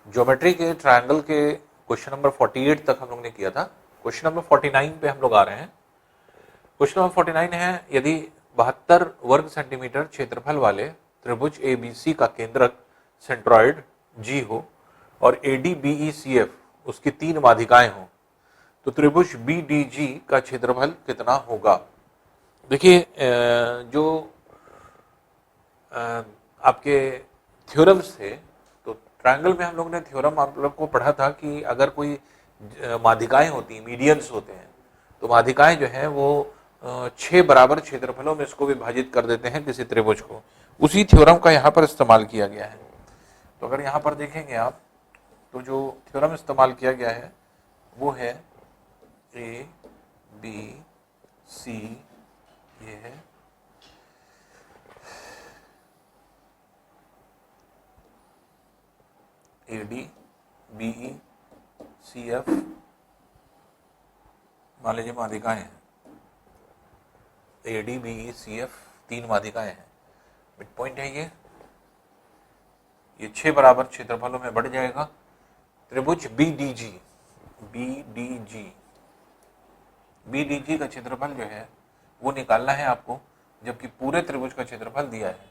Geometry के triangle के question number 48 तक हम लोग ने किया था। क्वेश्चन नंबर 49 पे हम लोग आ रहे हैं। क्वेश्चन नंबर 49 है, यदि 72 वर्ग सेंटीमीटर क्षेत्रफल वाले त्रिभुज एबीसी का केंद्रक सेंट्रॉइड जी हो और एडीबीईसीएफ उसकी 3 माध्यिकाएं हो, तो त्रिभुज बीडीजी का क्षेत्रफल कितना होगा। देखिए जो आपके थ्योरम्स थे, तो ट्रायंगल में हम लोग ने थ्योरम आप लोग को पढ़ा था कि अगर कोई माध्यिकाएं होती हैं, मीडियंस होते हैं, तो माध्यिकाएं जो है वो 6 बराबर क्षेत्रफलों में इसको विभाजित कर देते हैं किसी त्रिभुज को। उसी थ्योरम का यहाँ पर इस्तेमाल किया गया है। तो अगर यहाँ पर देखेंगे आप, तो जो थ्योरम इस्तेमाल किया गया है वो है ए बी सी, ये है A D B E C F, मान लीजिए माध्यिकाएं हैं A D B E C F, 3 माध्यिकाएं हैं। मिड पॉइंट है ये 6 बराबर क्षेत्रफलों में बढ़ जाएगा। त्रिभुज बीडीजी, बीडीजी बीडीजी का क्षेत्रफल जो है वो निकालना है आपको, जबकि पूरे त्रिभुज का क्षेत्रफल दिया है।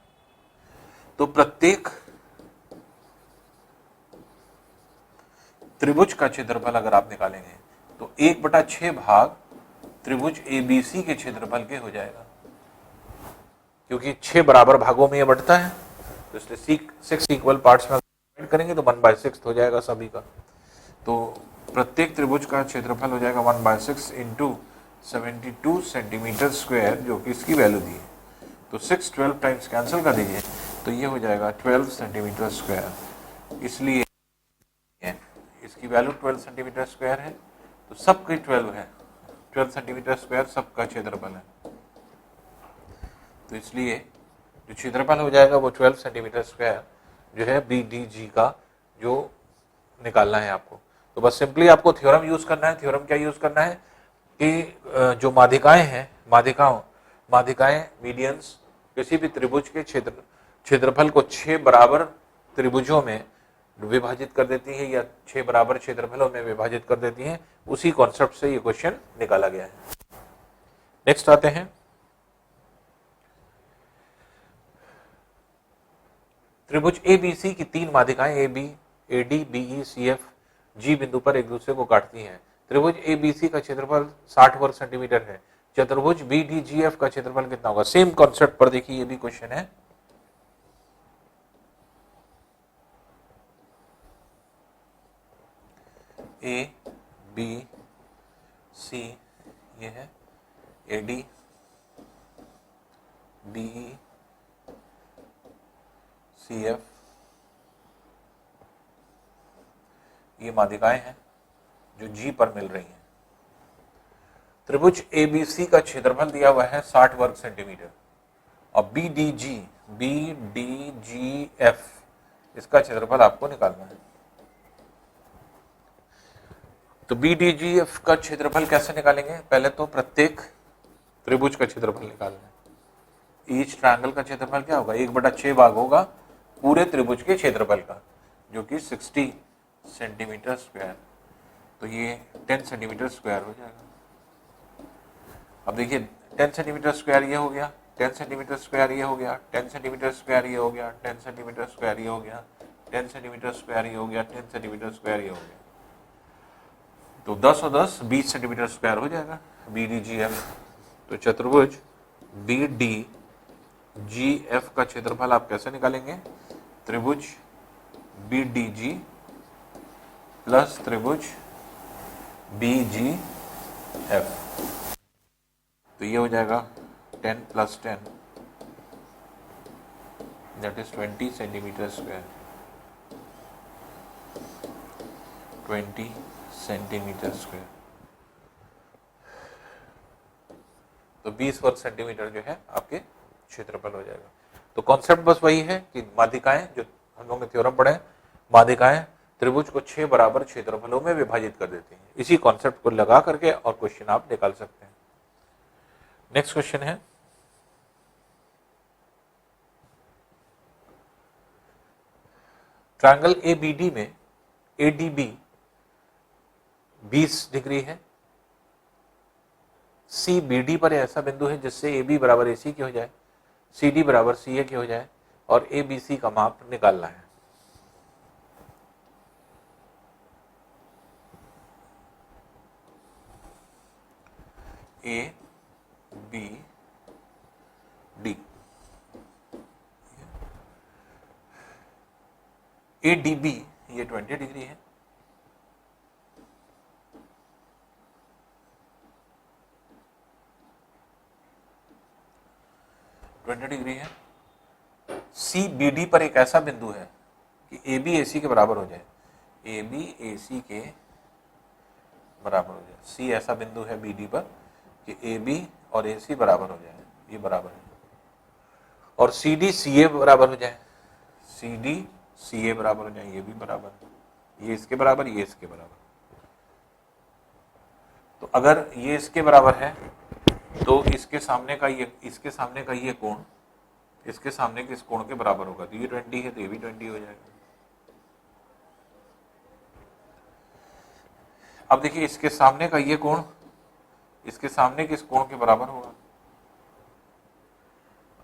तो प्रत्येक त्रिभुज का क्षेत्रफल अगर आप निकालेंगे तो 1/6 भाग त्रिभुज एबीसी के क्षेत्रफल के हो जाएगा, क्योंकि 6 बराबर भागों में ये बढ़ता है, तो इसलिए 6 इक्वल पार्ट्स में डिवाइड करेंगे तो 1/6 हो जाएगा सभी का। तो प्रत्येक त्रिभुज का क्षेत्रफल हो जाएगा 1/6 इंटू 72 सेंटीमीटर स्क्वायर, जो कि इसकी वैल्यू दी है। तो 6 12 टाइम्स कैंसिल कर दीजिए तो ये हो जाएगा 12 सेंटीमीटर स्क्वायर। इसलिए इसकी वैल्यू 12 सेंटीमीटर स्क्वायर है, तो सबकी 12 है, 12 सेंटीमीटर स्क्वायर सबका क्षेत्रफल है। तो इसलिए जो क्षेत्रफल हो जाएगा वो 12 सेंटीमीटर स्क्वायर जो है बीडीजी का जो निकालना है आपको। तो बस सिंपली आपको थ्योरम यूज करना है। थ्योरम क्या यूज करना है कि जो माध्यिकाएं हैं, माध्यिकाएं मीडियंस किसी भी त्रिभुज के क्षेत्रफल को 6 बराबर त्रिभुजों में विभाजित कर देती है या 6 बराबर क्षेत्रफलों में विभाजित कर देती हैं। उसी कॉन्सेप्ट से ये क्वेश्चन निकाला गया है। नेक्स्ट आते हैं, त्रिभुज एबीसी की 3 माध्यिकाएं AD BE C F G बिंदु पर एक दूसरे को काटती हैं। त्रिभुज एबीसी का क्षेत्रफल 60 वर्ग सेंटीमीटर है। चतुर्भुज बीडीजीएफ का क्षेत्रफल कितना होगा। सेम कॉन्सेप्ट पर देखिए ये भी क्वेश्चन है। ए बी सी ये है, A D B E C F ये माध्यिकाएं हैं जो जी पर मिल रही हैं। त्रिभुज एबीसी का क्षेत्रफल दिया हुआ है 60 वर्ग सेंटीमीटर और बीडीजीएफ इसका क्षेत्रफल आपको निकालना है। तो बीडीजीएफ का क्षेत्रफल कैसे निकालेंगे, पहले तो प्रत्येक त्रिभुज का क्षेत्रफल निकालना है। ईच ट्रायंगल का क्षेत्रफल क्या होगा, 1/6 भाग होगा पूरे त्रिभुज के क्षेत्रफल का, जो कि 60 सेंटीमीटर स्क्वायर। तो ये 10 सेंटीमीटर स्क्वायर हो जाएगा। अब देखिए 10 सेंटीमीटर स्क्वायर ये हो गया, 10 सेंटीमीटर स्क्वायर ये हो गया, 10 सेंटीमीटर स्क्वायर ये हो गया, 10 सेंटीमीटर स्क्वायर ये हो गया, 10 सेंटीमीटर स्क्वायर ये हो गया, 10 सेंटीमीटर स्क्वायर ये हो गया। तो 10 और 10 20 सेंटीमीटर स्क्वायर हो जाएगा बीडीजीएफ। तो चतुर्भुज बीडीजीएफ का क्षेत्रफल आप कैसे निकालेंगे, त्रिभुज बीडीजी प्लस त्रिभुज बीजीएफ। तो ये हो जाएगा 10 + 10 that is 20 centimetre square, 20 centimetre square. तो 20 वर्ग सेंटीमीटर जो है आपके क्षेत्रफल हो जाएगा। तो कॉन्सेप्ट बस वही है कि माध्यिकाएं, जो हम लोग ने थ्योरम पढ़े, माध्यिकाएं त्रिभुज को 6 बराबर क्षेत्रफलों में विभाजित कर देती हैं। इसी कॉन्सेप्ट को लगा करके और क्वेश्चन आप निकाल सकते हैं। नेक्स्ट क्वेश्चन है, ट्रायंगल एबीडी में ADB 20 डिग्री है, CBD पर ऐसा बिंदु है जिससे AB बराबर AC की हो जाए, CD बराबर CA की हो जाए और ABC का माप निकालना है। ABD, ADB ये 20 डिग्री है, CBD पर एक ऐसा बिंदु है कि AB AC के बराबर हो जाए, AB AC के बराबर हो जाए। C ऐसा बिंदु है BD पर कि AB और AC बराबर हो जाए, ये बराबर है, और CD CA बराबर हो जाए, CD CA बराबर हो जाए, ये भी बराबर है, ये इसके बराबर, ये इसके बराबर। तो अगर ये इसके बराबर है तो इसके सामने का ये कोण इसके सामने के इस कोण के बराबर होगा, तो ये 20 है तो ये भी 20 हो जाएगा। अब देखिए इसके सामने का ये कोण इसके सामने के इस कोण के बराबर होगा,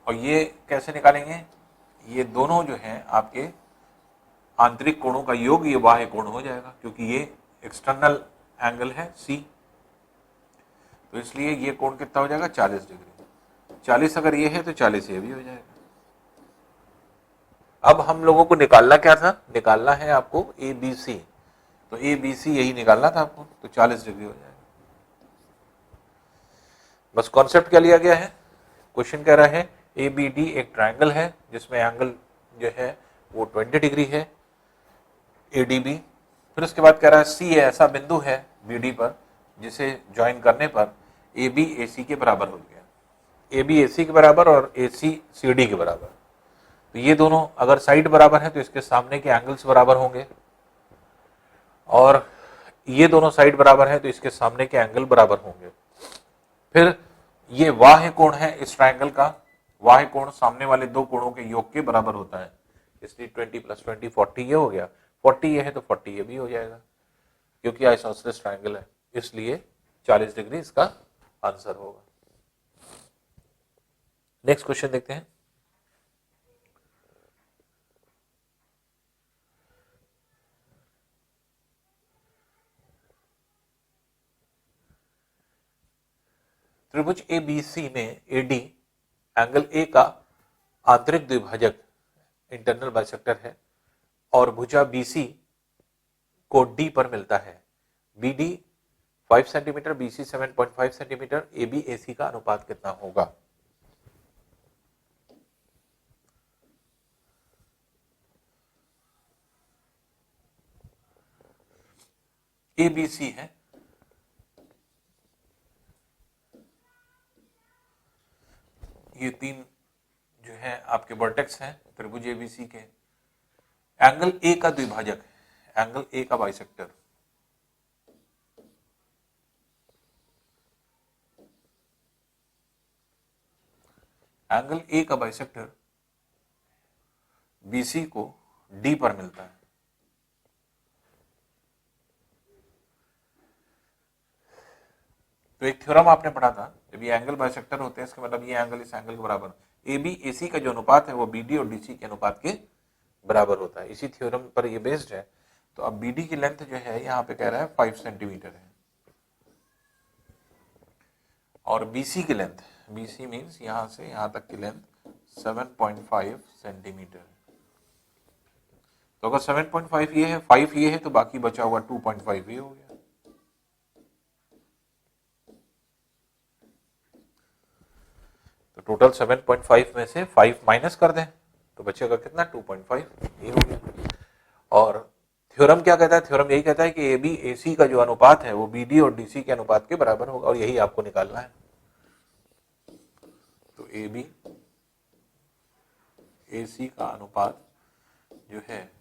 और ये कैसे निकालेंगे, ये दोनों जो हैं आपके आंतरिक कोणों का योग ये बाह्य कोण हो जाएगा, क्योंकि ये एक्सटर्नल एंगल है C, तो इसलिए ये कोण कितना हो जाएगा 40 डिग्री। 40 अगर ये है तो 40 ये भी हो जाएगा। अब हम लोगों को निकालना क्या था, निकालना है आपको ABC, तो ABC यही निकालना था आपको, तो 40 डिग्री हो जाएगा। बस कॉन्सेप्ट क्या लिया गया है, क्वेश्चन कह रहा है ABD एक ट्रायंगल है जिसमें एंगल जो है वो 20 डिग्री है ADB, फिर उसके बाद कह रहा है C ऐसा बिंदु है BD पर जिसे ज्वाइन करने पर AB AC के बराबर हो गया, AB AC के बराबर और AC CD के बराबर। तो ये दोनों अगर साइड बराबर है तो इसके सामने के एंगल्स बराबर होंगे, और ये दोनों साइड बराबर है तो इसके सामने के एंगल बराबर होंगे। फिर ये बाह्य कोण है इस ट्रायंगल का, बाह्य कोण सामने वाले दो कोणों के योग के बराबर होता है, इसलिए 20 + 20 40 ये हो गया, 40 ये है तो 40 ये भी हो जाएगा, क्योंकि आइसोसेलेस ट्रायंगल है, इसलिए 40 डिग्री इसका आंसर होगा। नेक्स्ट क्वेश्चन देखते हैं। त्रिभुज ABC में AD एंगल A का आंतरिक द्विभाजक इंटरनल बाइसेक्टर है और भुजा BC को D पर मिलता है। BD 5 centimetre, BC 7.5 centimetre, AB AC का अनुपात कितना होगा। ABC है, ये तीन जो है आपके वर्टेक्स हैं त्रिभुज ABC के, एंगल A का द्विभाजक है, एंगल A का बाइसेक्टर, एंगल A का बाइसेक्टर BC को D पर मिलता है। तो एक थ्योरम आपने पढ़ा था, जब ये एंगल बाइसेक्टर होते हैं इसका मतलब ये एंगल इस एंगल के बराबर, AB AC का जो अनुपात है वो BD और DC के अनुपात के बराबर होता है, इसी थ्योरम पर ये बेस्ड है। तो अब BD की लेंथ जो है यहाँ पे कह रहा है 5 सेंटीमीटर है, और BC की लेंथ, BC मीन्स यहाँ से यहाँ तक की लेंथ 7.5 सेंटीमीटर। तो अगर 7.5 ये है, 5 ये है, तो बाकी बचा हुआ 2.5 ये हो गया। तो टोटल 7.5 में से 5 माइनस कर दें तो बचेगा कितना 2.5, ये हो गया। और थ्योरम क्या कहता है, थ्योरम यही कहता है कि AB AC का जो अनुपात है वो BD और DC के अनुपात के बराबर होगा, और यही आपको निकालना है। तो AB AC का अनुपात जो है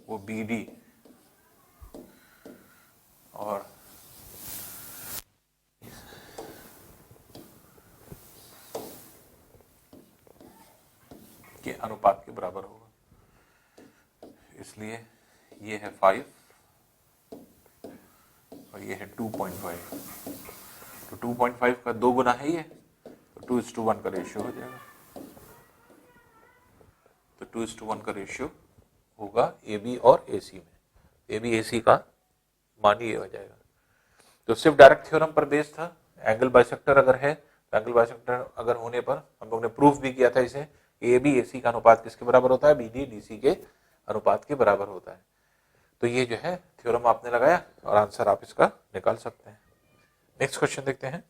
वो BD और के अनुपात के बराबर होगा, इसलिए ये है 5 और ये है 2.5, तो 2.5 का 2 गुना है ये, तो 2:1 का रेशियो हो जाएगा। तो 2:1 का रेशियो होगा ए बी और ए सी में। ए बी ए सी का मान ये हो जाएगा। तो सिर्फ डायरेक्ट थ्योरम पर बेस्ड था। एंगल बाइसेक्टर अगर है तो एंगल बाइसेक्टर अगर होने पर हम लोग ने प्रूफ भी किया था इसे, ए बी ए सी का अनुपात किसके बराबर होता है, बी डी डी सी के अनुपात के बराबर होता है। तो ये जो है थ्योरम आपने लगाया और आंसर आप इसका निकाल सकते हैं। नेक्स्ट क्वेश्चन देखते हैं।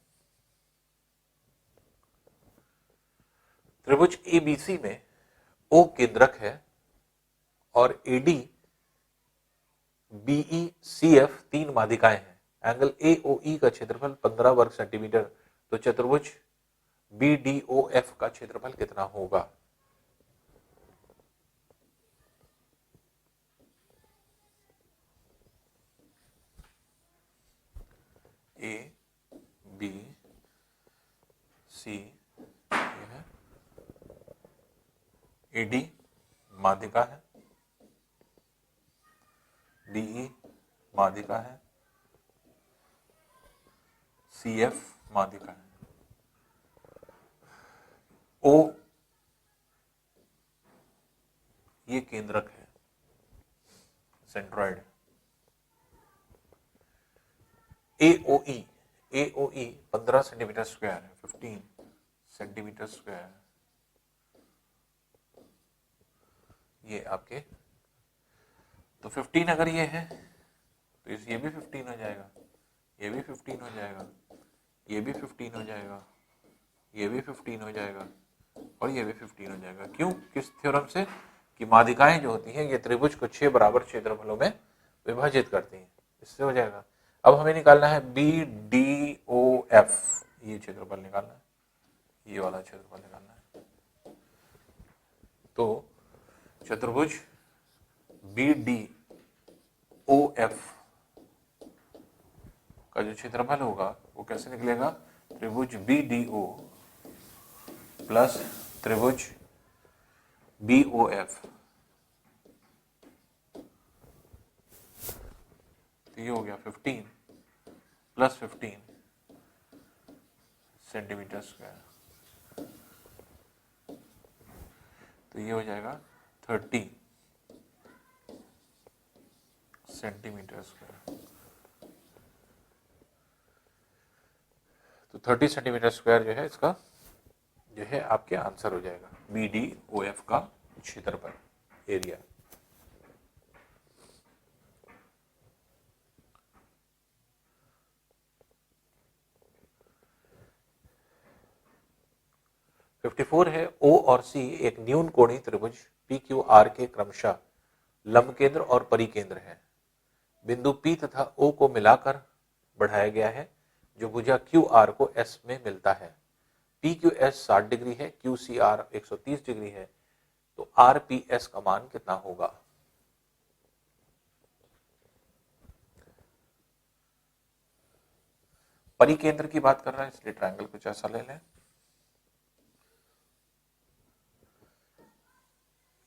त्रिभुज एबीसी में ओ केंद्रक है और एडी बीई सी एफ 3 माध्यिकाएं हैं। एंगल एओई का क्षेत्रफल 15 वर्ग सेंटीमीटर, तो चतुर्भुज बीडीओएफ का क्षेत्रफल कितना होगा। ए बी सी है, एडी माध्यिका है, बीई माध्यिका है, सीएफ माध्यिका है, ओ ये केंद्रक है, सेंट्रॉइड। एओई 15 सेंटीमीटर स्क्वायर है, 15 सेंटीमीटर स्क्वायर, ये आपके, तो 15 अगर ये है तो ये भी 15 हो जाएगा, ये भी 15 हो जाएगा, ये भी 15 हो जाएगा, ये भी 15 हो जाएगा और ये भी 15 हो जाएगा। क्यों? किस थ्योरम से? कि माध्यिकाएं जो होती हैं ये त्रिभुज को 6 बराबर क्षेत्रफलों में विभाजित करती हैं, इससे हो जाएगा। अब हमें निकालना है बी डी ओ एफ, ये क्षेत्रफल निकालना है, ये वाला क्षेत्रफल निकालना है। तो चतुर्भुज बी डी ओ एफ का जो क्षेत्रफल होगा वो कैसे निकलेगा, त्रिभुज बी डी ओ प्लस त्रिभुज बी ओ एफ, तो ये हो गया 15 प्लस 15 सेंटीमीटर स्क्वायर, तो ये हो जाएगा 30 सेंटीमीटर स्क्वायर। तो 30 सेंटीमीटर स्क्वायर जो है इसका जो है आपके आंसर हो जाएगा, बी डी ओ एफ का क्षेत्रफल, एरिया। फिफ्टी 54 है, ओ और सी एक न्यून कोणीय त्रिभुज पी क्यू आर के क्रमशः लंब केंद्र और परिकेंद्र है। बिंदु P तथा O को मिलाकर बढ़ाया गया है जो भुजा QR को S में मिलता है। PQS 60 डिग्री है, QCR 130 डिग्री है, तो RPS का मान कितना होगा। परिकेंद्र की बात कर रहे हैं इसलिए ट्रायंगल कुछ ऐसा ले लें,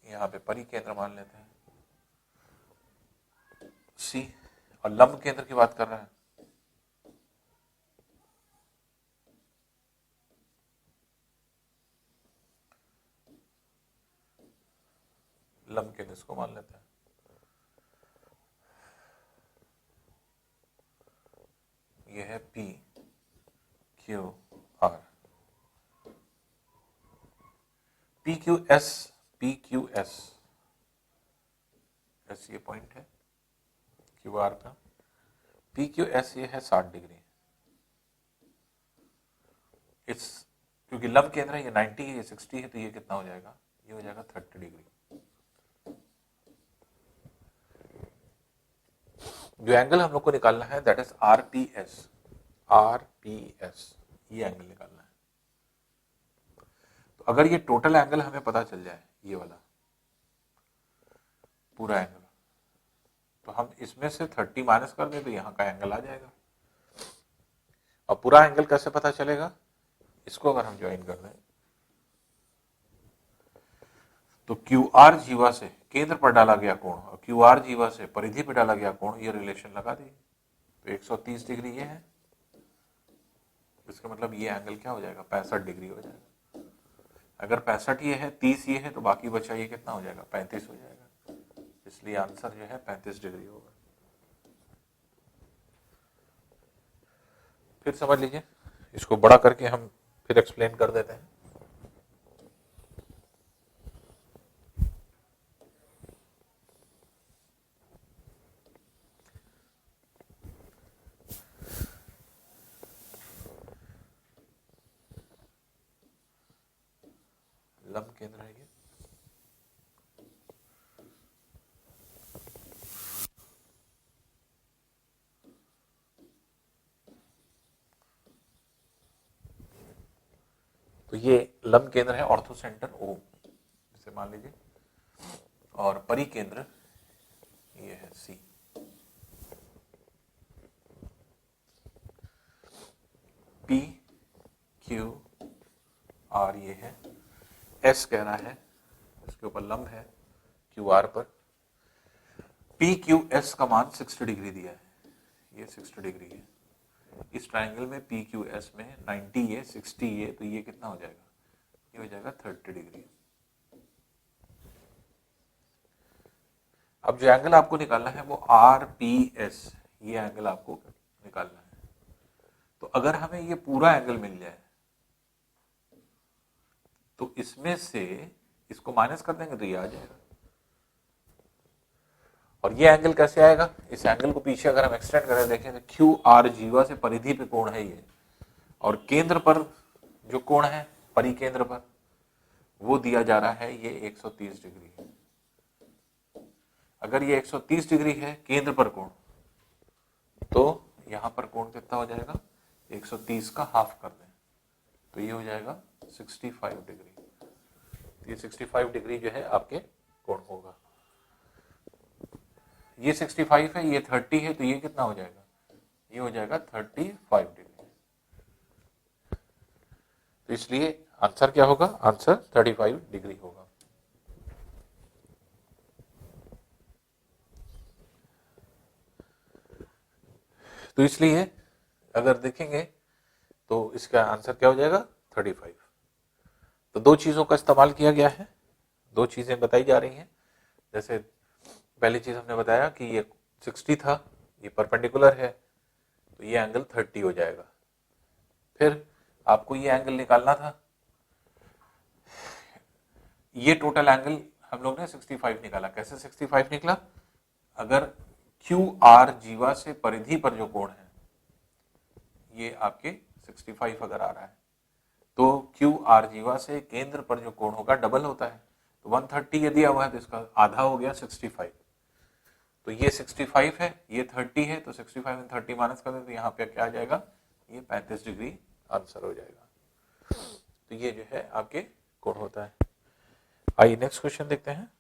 यहाँ पे परिकेंद्र मान लेते हैं C, और लंब केंद्र की बात कर रहे हैं लंब केंद्र, इसको मान लेते हैं ये है P Q R, PQS ऐसे ये पॉइंट है QR का, PQS ये है 60 डिग्री। इस क्योंकि लंब केंद्र है ये 90 है, ये 60 है, तो ये कितना हो जाएगा, ये हो जाएगा 30 डिग्री। जो एंगल हम लोग को निकालना है दैट इज RPS, ये एंगल निकालना है। तो अगर ये टोटल एंगल हमें पता चल जाए, ये वाला पूरा एंगल, तो हम इसमें से 30 माइनस कर दें तो यहां का एंगल आ जाएगा। और पूरा एंगल कैसे पता चलेगा, इसको अगर हम ज्वाइन कर दें तो QR जीवा से केंद्र पर डाला गया कोण और क्यू आर जीवा से परिधि पर डाला गया कोण, ये रिलेशन लगा दी तो 130 डिग्री ये है। इसका मतलब ये एंगल क्या हो जाएगा, 65 डिग्री हो जाएगा। अगर 65 ये है, 30 ये है, तो बाकी बचा ये कितना हो जाएगा, 35 हो जाएगा। इसलिए आंसर जो है 35 डिग्री होगा। फिर समझ लीजिए, इसको बड़ा करके हम फिर एक्सप्लेन कर देते हैं। लंब केंद्र है ये, तो ये लंब केंद्र है ऑर्थो सेंटर ओ, इसे मान लीजिए, और परिकेंद्र ये है सी। पी क्यू आर ये है, एस कह रहा है, इसके ऊपर लंब है क्यू आर पर। पी क्यू एस का मान 60 डिग्री दिया है, ये 60 डिग्री है। इस ट्रायंगल में पी क्यू एस में 90 ये 60 ये, तो ये कितना हो जाएगा, ये हो जाएगा 30 डिग्री। अब जो एंगल आपको निकालना है वो आर पी एस, ये एंगल आपको निकालना है। तो अगर हमें ये पूरा एंगल मिल जाए तो इसमें से इसको माइनस कर देंगे तो ये आ जाएगा। और ये एंगल कैसे आएगा, इस एंगल को पीछे अगर हम एक्सटेंड करें देखें तो क्यू आर जीवा से परिधि पे कोण है ये, और केंद्र पर जो कोण है परिकेंद्र पर वो दिया जा रहा है ये 130 डिग्री है। अगर ये 130 डिग्री है केंद्र पर कोण, तो यहां पर कोण कितना हो जाएगा, 130 का हाफ कर दें तो ये हो जाएगा 65 डिग्री। ये 65 डिग्री जो है आपके कोण होगा। ये 65 है, ये 30 है, तो ये कितना हो जाएगा, ये हो जाएगा 35 डिग्री। तो इसलिए आंसर क्या होगा, आंसर 35 डिग्री होगा। तो इसलिए अगर देखेंगे तो इसका आंसर क्या हो जाएगा, 35। तो दो चीजों का इस्तेमाल किया गया है, दो चीजें बताई जा रही हैं। जैसे पहली चीज हमने बताया कि ये 60 था, ये परपेंडिकुलर है, तो ये एंगल 30 हो जाएगा। फिर आपको ये एंगल निकालना था, ये टोटल एंगल हम लोग ने 65 निकाला। कैसे 65 निकला, अगर क्यू आर जीवा से परिधि पर जो कोण है ये आपके 65 अगर आ रहा है, तो क्यू आर जीवा से केंद्र पर जो कोण होगा डबल होता है। तो 130 यदि दिया हुआ है तो इसका आधा हो गया 65। तो ये 65 है, ये 30 है, तो 65 में 30 माइनस कर दे तो यहाँ पे क्या आ जाएगा, ये 35 डिग्री आंसर हो जाएगा। तो ये जो है आपके कोण होता है। आइए नेक्स्ट क्वेश्चन देखते हैं।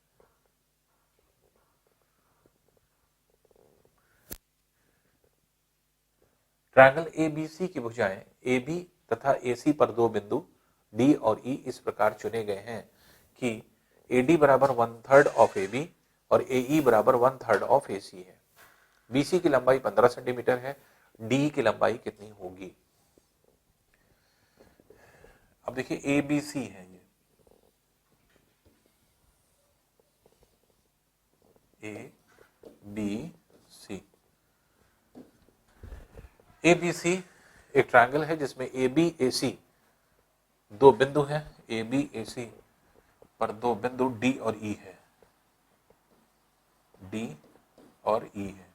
ट्रायंगल एबीसी की भुजाएं AB तथा AC पर दो बिंदु D और E इस प्रकार चुने गए हैं कि AD बराबर 1/3 ऑफ AB और AE बराबर 1/3 ऑफ AC है। BC की लंबाई 15 सेंटीमीटर है, DE की लंबाई कितनी होगी। अब देखिए ABC है, ये ABC ABC एक ट्रायंगल है जिसमें AB AC दो बिंदु हैं, AB AC पर दो बिंदु D और E है, D और E है।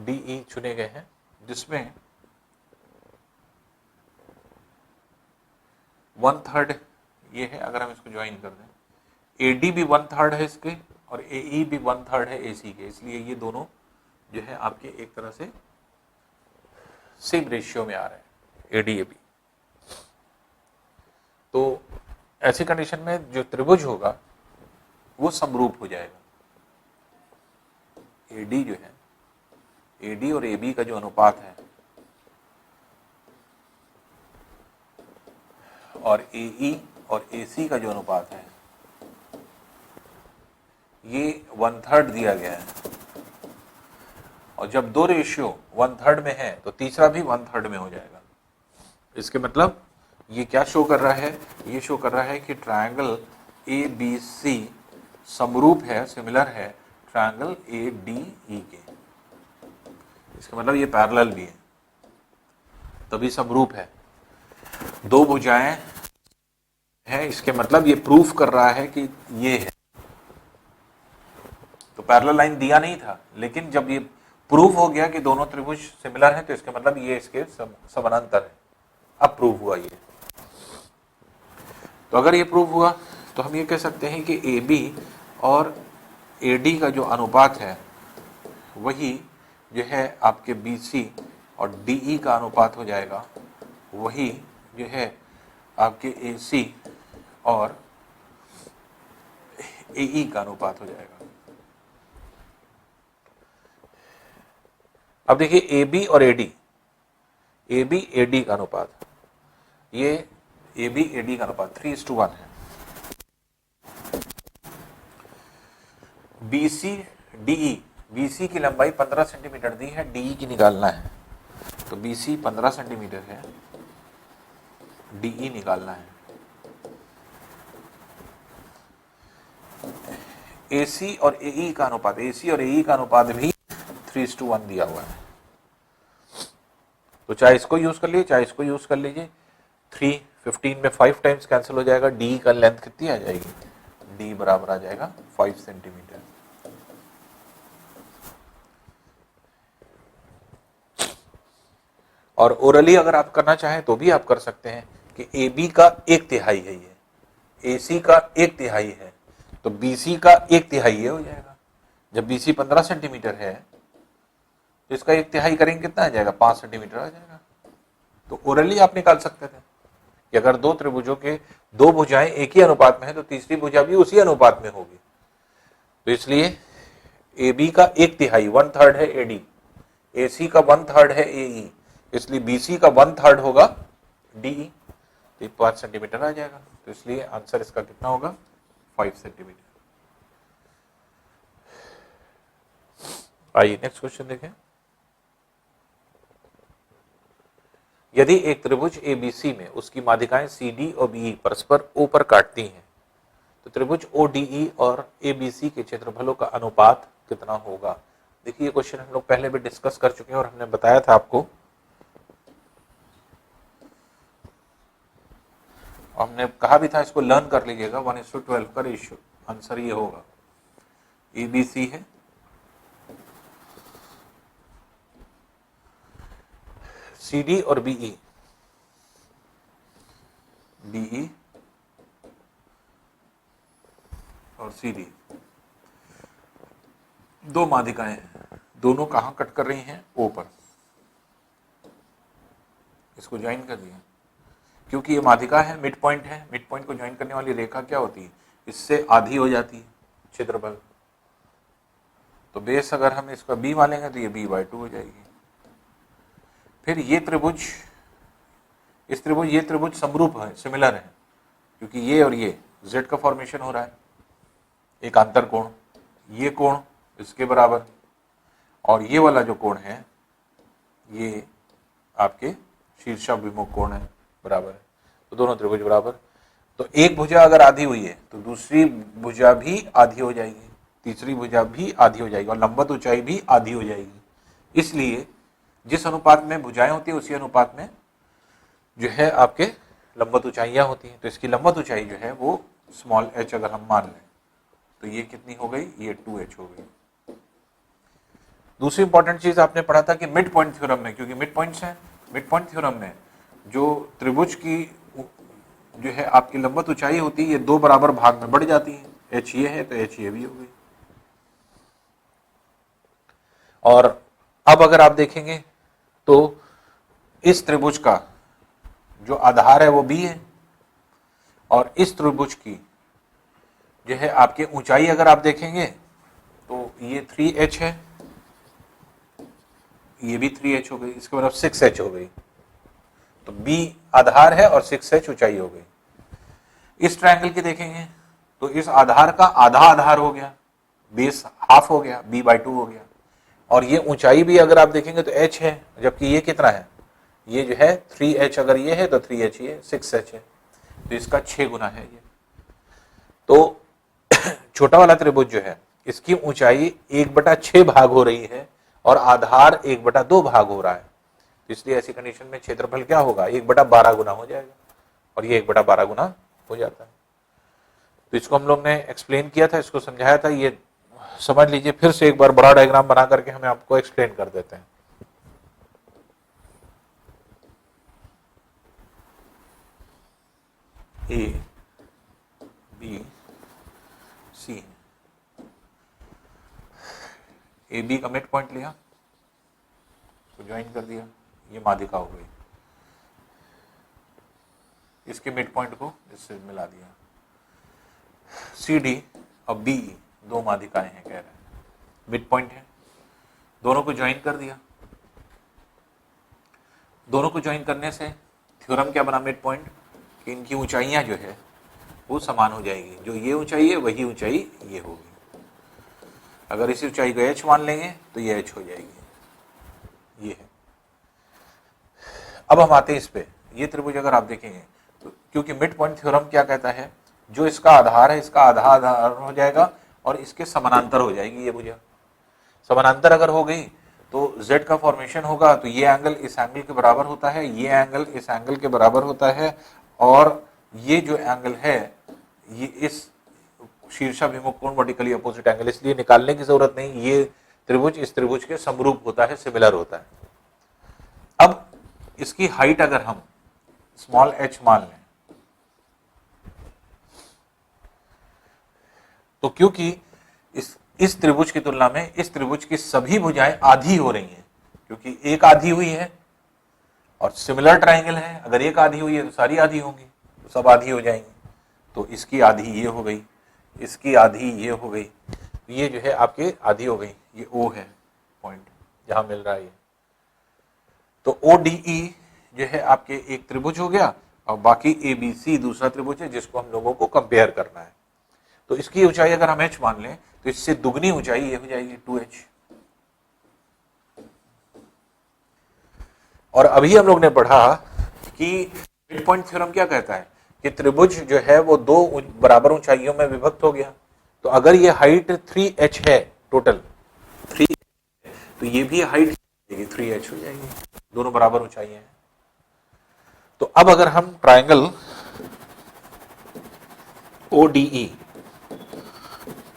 DE चुने गए हैं जिसमें 1/3 ये है। अगर हम इसको ज्वाइन कर दें, AD भी 1/3 है इसके और AE भी 1/3 है AC के, इसलिए ये दोनों जो है आपके एक तरह से सेम रेशियो में आ रहे हैं AD AB। तो ऐसी कंडीशन में जो त्रिभुज होगा वो समरूप हो जाएगा। AD जो है, AD और AB का जो अनुपात है और AE और AC का जो अनुपात है ये 1/3 दिया गया है, और जब दो रेशियो 1/3 में है तो तीसरा भी 1/3 में हो जाएगा। इसके मतलब ये क्या शो कर रहा है, ये शो कर रहा है कि ट्रायंगल ABC समरूप है, सिमिलर है ट्रायंगल ADE के। इसका मतलब ये पैरेलल भी है, तभी समरूप है। दो भुजाएं हैं, इसके मतलब ये प्रूफ कर रहा है कि ये है। तो पैरेलल लाइन दिया नहीं था, लेकिन जब ये प्रूफ हो गया कि दोनों त्रिभुज सिमिलर हैं तो इसके मतलब ये इसके समानांतर है। अब प्रूफ हुआ ये। तो अगर ये प्रूफ हुआ तो हम ये कह सकते हैं कि AB और AD का जो अनुपात है वही जो है आपके BC और DE का अनुपात हो जाएगा, वही जो है आपके AC और AE का अनुपात हो जाएगा। अब देखिए AB और AD, AB AD का अनुपात, ये AB AD का अनुपात 3:1 है। BC DE, BC की लंबाई 15 सेंटीमीटर दी है, DE की निकालना है, तो BC 15 सेंटीमीटर है, DE निकालना है। AC और AE का अनुपात, AC और AE का अनुपात भी 3:1 दिया हुआ है। तो चाहे इसको यूज कर लीजिए, चाहे इसको यूज कर लीजिए। 3 15 में 5 टाइम्स कैंसिल हो जाएगा। डी का लेंथ कितनी आ जाएगी, डी बराबर आ जाएगा 5 सेंटीमीटर। और ओरली अगर आप करना चाहें तो भी आप कर सकते हैं कि ए बी का 1/3 है, ये ए सी का 1/3 है, तो बी सी का 1/3 ये हो जाएगा। जब बी सी 15 सेंटीमीटर है तो इसका 1/3 करेंगे कितना आ जाएगा, 5 सेंटीमीटर आ जाएगा। तो ओरली आप निकाल सकते थे कि अगर दो त्रिभुजों के दो भुजाएं एक ही अनुपात में है तो तीसरी भुजा भी उसी अनुपात में होगी। तो इसलिए ए बी का 1/3 1/3 है ए डी, ए सी का 1/3 है ए ई, इसलिए बी सी का 1/3 होगा डी ई, तो 5 सेंटीमीटर आ जाएगा। तो इसलिए आंसर इसका कितना होगा, 5 सेंटीमीटर। आइए नेक्स्ट क्वेश्चन देखें। यदि एक त्रिभुज एबीसी में उसकी माध्यिकाएं सीडी और बीई परस्पर ओ पर काटती हैं तो त्रिभुज ओडीई और एबीसी के क्षेत्रफलों का अनुपात कितना होगा। देखिए ये क्वेश्चन हम लोग पहले भी डिस्कस कर चुके हैं और हमने बताया था आपको, हमने कहा भी था इसको लर्न कर लीजिएगा, 1:12 का रेशियो। आंसर ये होगा, एबीसी है सीडी और बीई, बीई और सीडी दो माध्यिकाएं हैं, दोनों कहां कट कर रही हैं, ओ पर। इसको ज्वाइन कर दिया क्योंकि ये माध्यिका है, मिड पॉइंट है, मिड पॉइंट को ज्वाइन करने वाली रेखा क्या होती है, इससे आधी हो जाती है क्षेत्रफल। तो बेस अगर हम इसका बी मानेंगे तो ये b/2 हो जाएगी। फिर ये त्रिभुज, इस त्रिभुज, ये त्रिभुज समरूप है, सिमिलर है, क्योंकि ये और ये z का फॉर्मेशन हो रहा है, एक अंतर कोण, ये कोण इसके बराबर और ये वाला जो कोण है ये आपके शीर्षाभिमुख कोण है, बराबर है। तो दोनों त्रिभुज बराबर। तो एक भुजा अगर आधी हुई है तो दूसरी भुजा भी आधी हो जाएगी, तीसरी भुजा भी आधी हो जाएगी और लंबवत ऊंचाई भी आधी हो जाएगी। इसलिए जिस अनुपात में भुजाएं होती है उसी अनुपात में जो है आपके लंबवत ऊंचाइयां होती हैं। तो इसकी लंबवत ऊंचाई जो है वो स्मॉल h अगर हम मान लें तो ये कितनी हो गई, ये 2h हो गई। दूसरी इंपॉर्टेंट चीज आपने पढ़ा था कि मिड पॉइंट थ्योरम में, क्योंकि मिड पॉइंट्स हैं, मिड पॉइंट थ्योरम में जो त्रिभुज की जो है आपकी लंबवत ऊंचाई होती है ये दो बराबर भाग में बढ़ जाती है, h ये है तो h ये भी हो गई। और अब अगर आप देखेंगे तो इस त्रिभुज का जो आधार है वो b है और इस त्रिभुज की जो है आपकी ऊंचाई अगर आप देखेंगे तो ये 3h है, ये भी 3h हो गई, इसके मतलब 6h हो गई। तो तो B आधार है और 6H ऊंचाई हो गई। इस ट्रायंगल की देखेंगे तो इस आधार का आधा आधार हो गया, बेस हाफ हो गया, B/2 हो गया, और ये ऊंचाई भी अगर आप देखेंगे तो H है, जबकि ये कितना है, ये जो है 3H, अगर ये है तो 3H, ये 6H है, तो इसका 6 गुना है ये। तो छोटा वाला त्रिभुज जो है इसकी ऊंचाई 1/6 भाग हो रही है और आधार 1/2 भाग हो रहा है, तो इसलिए ऐसी कंडीशन में क्षेत्रफल क्या होगा, 1/12 गुना हो जाएगा, और ये 1/12 गुना हो जाता है। तो इसको हम लोग ने एक्सप्लेन किया था, इसको समझाया था, ये समझ लीजिए फिर से एक बार बड़ा डायग्राम बना करके हमें आपको एक्सप्लेन कर देते हैं। A, B, C, A B का मिड पॉइंट लिया तो ज्वाइन कर दिया, ये माध्यिका हो गई, इसके मिड पॉइंट को इससे मिला दिया। सी डी और बी दो माध्यिकाएं हैं, कह रहे हैं मिड पॉइंट है, दोनों को ज्वाइन कर दिया। दोनों को ज्वाइन करने से थ्योरम क्या बना मिड पॉइंट, कि इनकी ऊंचाइयां जो है वो समान हो जाएगी, जो ये ऊंचाई है वही ऊंचाई ये होगी। अगर इसी ऊंचाई को h मान लेंगे तो ये h हो जाएगी, ये है। अब हम आते हैं इस पे, ये त्रिभुज अगर आप देखेंगे तो क्योंकि मिड पॉइंट थ्योरम क्या कहता है, जो इसका आधार है इसका आधा आधार हो जाएगा और इसके समानांतर हो जाएगी ये भुजा। समानांतर अगर हो गई तो z का फॉर्मेशन होगा, तो ये एंगल इस एंगल के बराबर होता है, ये एंगल इस एंगल के बराबर होता है, और ये जो एंगल है ये इस शीर्षाभिमुख कोण वर्टिकली अपोजिट एंगल, इसलिए निकालने की जरूरत नहीं, ये त्रिभुज इस त्रिभुज के समरूप होता है, सिमिलर होता है। अब इसकी हाइट अगर हम स्मॉल h मान लें तो क्योंकि इस त्रिभुज की तुलना में इस त्रिभुज की सभी भुजाएं आधी हो रही हैं, क्योंकि एक आधी हुई है और सिमिलर ट्रायंगल है, अगर एक आधी हुई है तो सारी आधी होंगी, तो सब आधी हो जाएंगी। तो इसकी आधी ये हो गई, इसकी आधी ये हो गई, ये जो है आपके आधी हो गई, ये O है पॉइंट जहां मिल रहा है ये। तो ODE जो है आपके एक त्रिभुज हो गया, और बाकी ABC दूसरा त्रिभुज है जिसको हम लोगों को कंपेयर करना है। तो इसकी ऊंचाई अगर हम h मान लें तो इससे दुगनी ऊंचाई ये हो जाएगी 2h। और अभी हम लोग ने पढ़ा कि मिड पॉइंट थ्योरम क्या कहता है कि त्रिभुज जो है वो दो बराबर ऊंचाइयों में विभक्त हो गया। तो अगर ये हाइट 3h है, टोटल 3, तो ये भी हाइट 3h हो जाएगी, दोनों बराबर ऊंचाइयां हैं। तो अब अगर हम ट्रायंगल ODE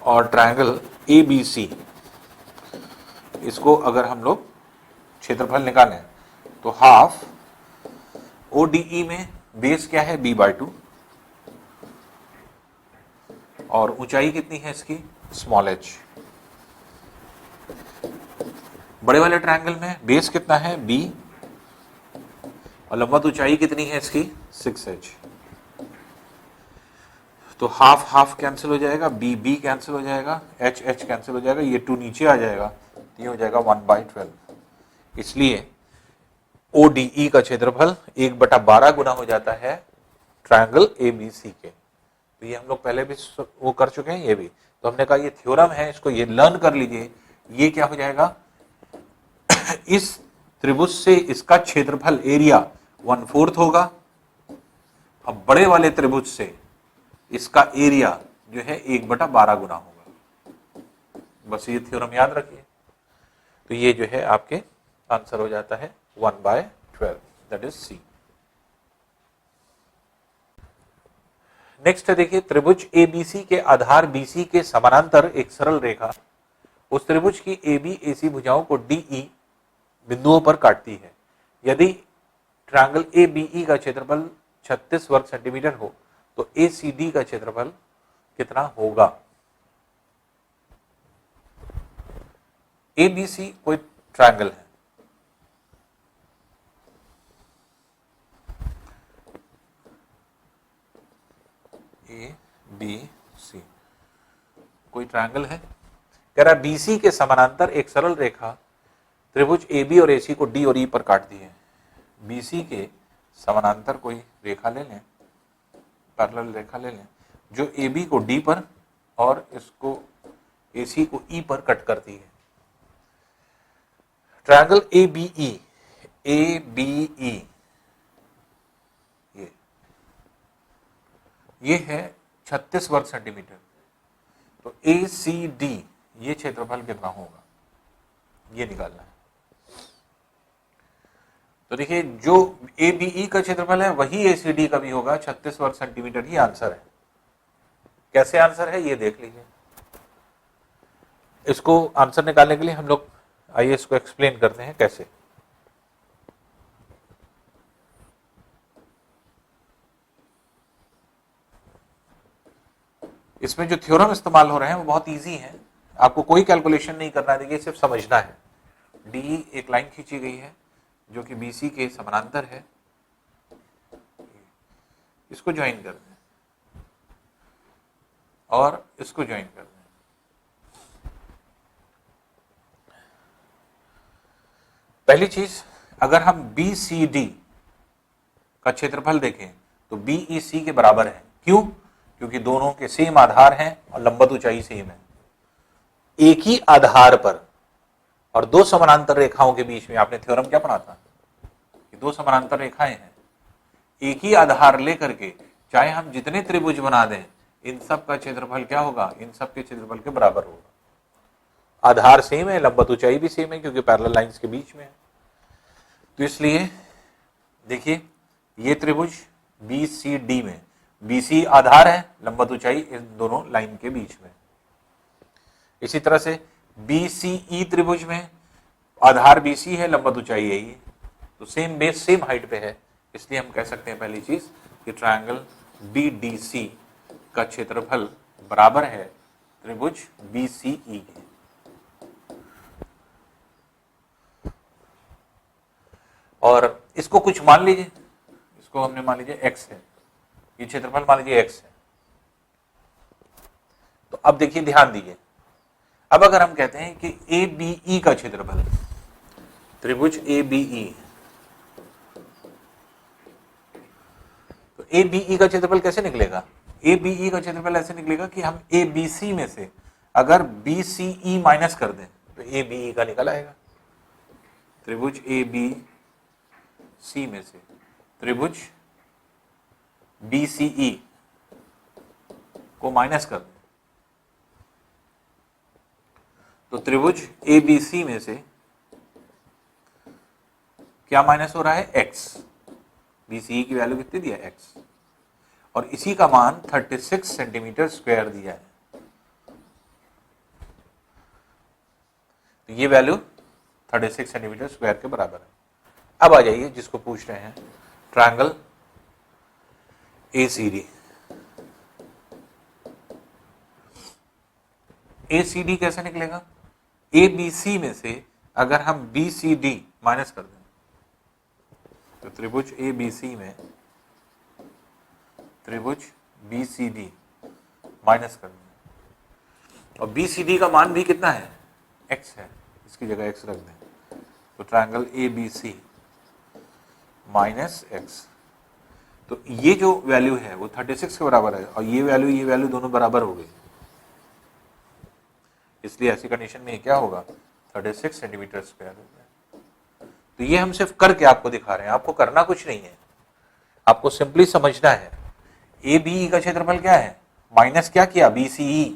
और ट्रायंगल ABC, इसको अगर हम लोग क्षेत्रफल निकालें तो हाफ ODE में बेस क्या है B/2 और ऊंचाई कितनी है इसकी स्मॉल h। बड़े वाले ट्रायंगल में बेस कितना है B और लंबवत ऊंचाई कितनी है इसकी 6h। तो हाफ हाफ कैंसिल हो जाएगा, B कैंसिल हो जाएगा, H कैंसिल हो जाएगा, ये 2 नीचे आ जाएगा, ये हो जाएगा 1/12। इसलिए ODE का क्षेत्रफल 1/12 गुना हो जाता है ट्रायंगल ABC के। तो ये हम लोग पहले भी वो कर चुके हैं, ये भी तो हमने कहा ये थ्योरम है, इसको ये लर्न कर लीजिए। ये क्या हो जाएगा, इस त्रिभुज से इसका क्षेत्रफल एरिया 1/4 होगा, अब बड़े वाले त्रिभुज से इसका एरिया जो है 1/12 गुना होगा। बस ये थ्योरम याद रखिए। तो ये जो है आपके आंसर हो जाता है 1/12, दैट इज C। नेक्स्ट है देखिए, त्रिभुज ABC के आधार BC के समानांतर एक सरल रेखा उस त्रिभुज की AB AC भुजाओं को DE बिंदुओं पर काटती है। यदि ट्रायंगल ABE का क्षेत्रफल 36 वर्ग सेंटीमीटर हो तो ACD का क्षेत्रफल कितना होगा। ABC कोई ट्रायंगल है, ABC कोई ट्रायंगल है, कह रहा है BC के समानांतर एक सरल रेखा त्रिभुज AB और AC को D और E पर काटती है। BC के समानांतर कोई रेखा ले लें, पैरेलल रेखा ले लें जो AB को D पर और इसको AC को E पर कट करती है। ट्रायंगल ABE, ABE ये है 36 वर्ग सेंटीमीटर। तो ACD ये क्षेत्रफल कितना होगा ये निकालना है। तो देखिए जो ABE का क्षेत्रफल है वही ACD का भी होगा, 36 वर्ग सेंटीमीटर ही आंसर है। कैसे आंसर है ये देख लीजिए। इसको आंसर निकालने के लिए हम लोग आइए इसको एक्सप्लेन करते हैं कैसे। इसमें जो थ्योरम इस्तेमाल हो रहे हैं वो बहुत इजी है, आपको कोई कैलकुलेशन नहीं करना है, देखिए सिर्फ समझना है। डी एक लाइन खींची गई है जो कि BC के समानांतर है, इसको ज्वाइन कर दें और इसको ज्वाइन कर दें। पहली चीज, अगर हम BCD का क्षेत्रफल देखें तो BEC के बराबर है। क्यों? क्योंकि दोनों के सेम आधार हैं और लंबवत ऊंचाई सेम है। एक ही आधार पर और दो समानांतर रेखाओं के बीच में, आपने थ्योरम क्या पढ़ा था कि दो समानांतर रेखाएं हैं, एक ही आधार लेकर के चाहे हम जितने त्रिभुज बना दें इन सब का क्षेत्रफल क्या होगा, इन सब के क्षेत्रफल के बराबर होगा। आधार सेम है, लंबवत ऊंचाई भी सेम है क्योंकि पैरेलल लाइंस के बीच में है। तो इसलिए देखिए ये त्रिभुज BCD में BC आधार है, लंबवत ऊंचाई इन दोनों लाइन के बीच में। इसी तरह से BCE त्रिभुज में आधार BC है, लंबवत ऊंचाई यही है, तो सेम बेस सेम हाइट पे है। इसलिए हम कह सकते हैं पहली चीज कि ट्रायंगल BDC का क्षेत्रफल बराबर है त्रिभुज BCE के। और इसको कुछ मान लीजिए, इसको हमने मान लीजिए x है, ये क्षेत्रफल मान लीजिए x है। तो अब देखिए ध्यान दीजिए, अब अगर हम कहते हैं कि ABE का क्षेत्रफल, त्रिभुज ABE, तो ABE का क्षेत्रफल कैसे निकलेगा? ABE का क्षेत्रफल ऐसे निकलेगा कि हम ABC में से अगर BCE माइनस कर दें तो ABE का निकल आएगा। त्रिभुज ABC में से त्रिभुज BCE को माइनस कर दें तो त्रिभुज ABC में से क्या माइनस हो रहा है? x। BCE की वैल्यू कितनी दिया? x, और इसी का मान 36 सेंटीमीटर स्क्वायर दिया है। तो ये वैल्यू 36 सेंटीमीटर स्क्वायर के बराबर है। अब आ जाइए जिसको पूछ रहे हैं, ट्रायंगल ACD। ACD कैसे निकलेगा? ABC में से अगर हम BCD माइनस कर दें तो त्रिभुज ABC में त्रिभुज BCD माइनस कर दें, और BCD का मान भी कितना है? x है, इसकी जगह x रख दें। तो ट्रायंगल ABC माइनस x, तो ये जो वैल्यू है वो 36 के बराबर है, और ये वैल्यू दोनों बराबर हो गई। इसलिए ऐसी कंडीशन में क्या होगा? 36 सेंटीमीटर स्क्वायर होगा। तो ये हम सिर्फ करके आपको दिखा रहे हैं, आपको करना कुछ नहीं है, आपको सिंपली समझना है। ABE का क्षेत्रफल क्या है? माइनस क्या किया? BCE,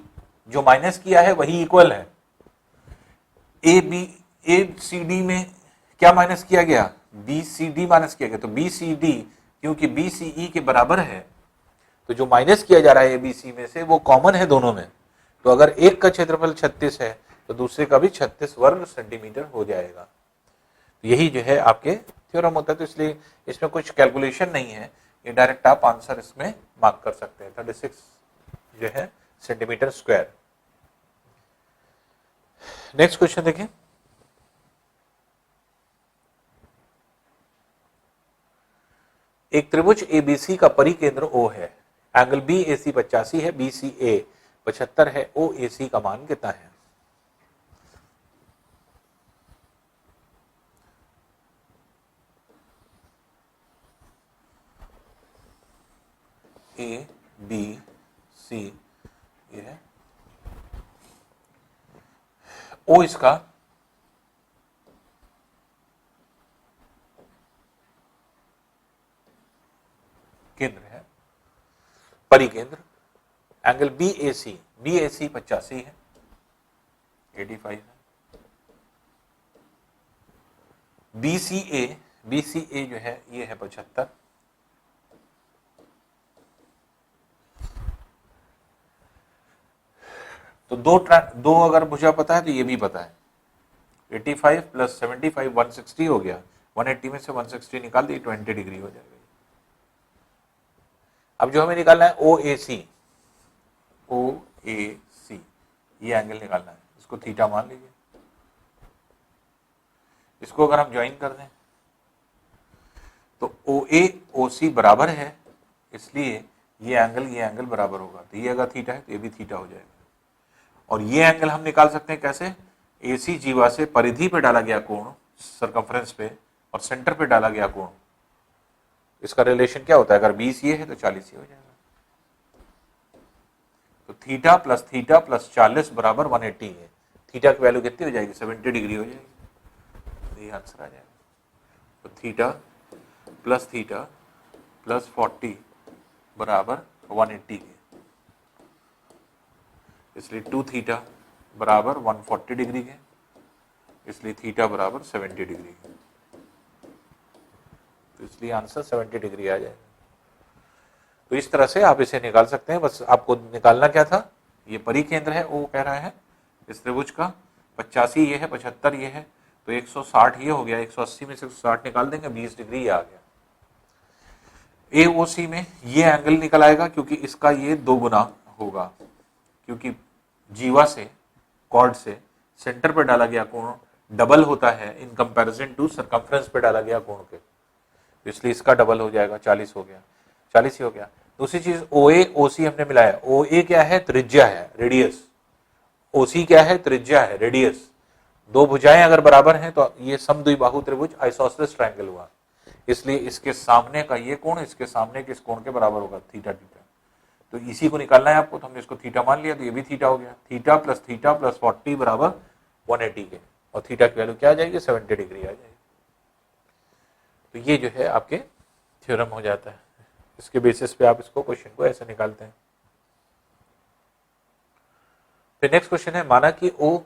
जो माइनस किया है वही इक्वल है। ACD में क्या माइनस किया गया? BCD माइनस किया गया। तो BCD क्योंकि BCE के बराबर है, तो जो माइनस किया जा रहा है ABC में से वो कॉमन है दोनों में। तो अगर एक का क्षेत्रफल 36 है तो दूसरे का भी 36 वर्ग सेंटीमीटर हो जाएगा। यही जो है आपके थ्योरम होता है। तो इसलिए इसमें कुछ कैलकुलेशन नहीं है, ये डायरेक्ट आप आंसर इसमें मार्क कर सकते हैं, 36 जो है सेंटीमीटर स्क्वायर। नेक्स्ट क्वेश्चन देखें। एक त्रिभुज ABC का परिकेंद्र O है, एंगल BAC 85 है, BCA 75 है, OAC का मान कितना है? ए बी सी ये है, ओ इसका केंद्र है, परिकेंद्र। एंगल बी ए सी 85 है, 85 है। बी सी ए जो है ये है 75। तो दो अगर भुजा पता है तो ये भी पता है, 85 प्लस 75 160 हो गया, 180 में से 160 निकाल दी 20 डिग्री हो जाएगा। अब जो हमें निकालना है ओ ए सी ये एंगल निकालना है, इसको थीटा मान लीजिए। इसको अगर हम ज्वाइन कर दें तो ओ ए ओ सी बराबर है, इसलिए ये एंगल बराबर होगा। तो ये अगर थीटा है तो ये भी थीटा हो जाएगा। और ये एंगल हम निकाल सकते हैं कैसे, एसी जीवा से परिधि पे डाला गया कोण सरकमफ्रेंस पे और सेंटर पे डाला गया कोण, इसका रिलेशन क्या होता है, अगर 20 ये है तो 40 ये हो जाएगा। तो थीटा प्लस 40 बराबर 180 है। थीटा की वैल्यू कितनी हो जाएगी, 70 डिग्री हो जाएगी। तो ये आंसर आ जाएगा। तो थीटा प्लस 40 बराबर 180 के, इसलिए 2 थीटा बराबर 140 डिग्री के, इसलिए थीटा बराबर 70 डिग्री के। तो इसलिए आंसर 70 डिग्री आ जाएगा। तो इस तरह से आप इसे निकाल सकते हैं। बस आपको निकालना क्या था, ये परिकेंद्र है, वो कह रहा है इस त्रिभुज का, 85 ये है, 75 ये है, तो 160 ये हो गया, 180 में से 160 निकाल देंगे, 20 डिग्री ये आ गया। AOC में ये एंगल निकल आएगा क्योंकि इसका ये 2 गुना होगा, क्योंकि जीवा से कॉर्ड से सेंटर पे डाला गया कोण डबल होता है इन कंपैरिजन टू सरकमफ्रेंस पे डाला गया कोण के, इसलिए इसका डबल हो जाएगा, 40 हो गया, 40 ही हो गया। दूसरी चीज OA OC हमने मिलाया, OA क्या है, त्रिज्या है, रेडियस, OC क्या है, त्रिज्या है, रेडियस। दो भुजाएं अगर बराबर हैं तो ये समद्विबाहु त्रिभुज आइसोसेलेस ट्रायंगल हुआ, इसलिए इसके सामने का ये कोण इसके सामने के इस कोण के बराबर होगा, थीटा थीटा। तो इसी को निकालना है आपको, तो हमने इसको थीटा मान लिया, तो ये भी थीटा हो गया। थीटा प्लस 40 बराबर 180 के, और थीटा की वैल्यू क्या आ जाएगी, 70 डिग्री आ जाएगी। तो ये जो है आपके थ्योरम हो जाता है। इसके बेसिस पे आप इसको क्वेश्चन को ऐसे निकालते हैं। फिर नेक्स्ट क्वेश्चन है, माना कि O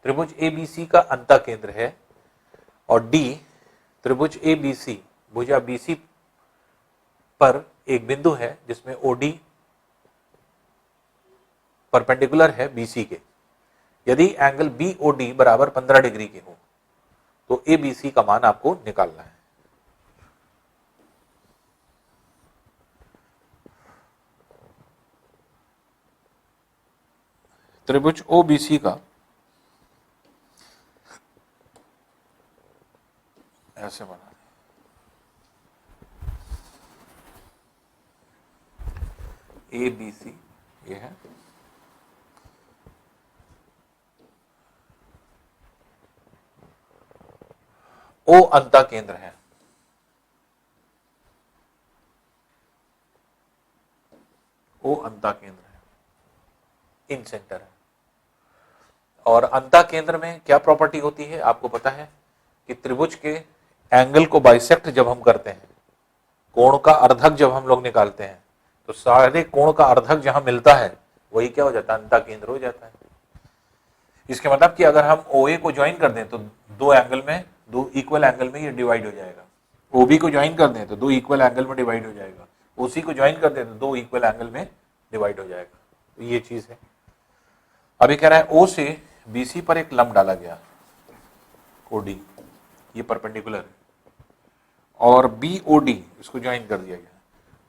त्रिभुज ABC का अंतः केंद्र है और D त्रिभुज ABC भुजा BC पर एक बिंदु है जिसमें OD परपेंडिकुलर है BC के। यदि एंगल BOD बराबर 15 डिग्री के हो तो ABC का मान आपको निकालना है। त्रिभुज OBC का ऐसे बना ABC ये है, O अंतः केंद्र है, O अंतः केंद्र है, इन सेंटर है। और अंतः केंद्र में क्या प्रॉपर्टी होती है आपको पता है कि त्रिभुज के एंगल को बाइसेक्ट जब हम करते हैं, कोण का अर्धक जब हम लोग निकालते हैं, तो सारे कोण का अर्धक जहां मिलता है वही क्या हो जाता है, अंतः केंद्र हो जाता है। इसके मतलब कि अगर हम OA को ज्वाइन कर दें तो दो इक्वल एंगल में ये डिवाइड हो जाएगा। OB को ज्वाइन कर दें तो 2 इक्वल एंगल में डिवाइड हो जाएगा। OC को ज्वाइन कर दें तो 2 इक्वल एंगल में डिवाइड हो जाएगा। तो ये चीज है। अभी कह रहा है O से BC पर एक लंब डाला गया OD, ये परपेंडिकुलर है, और BOD इसको ज्वाइन कर दिया गया।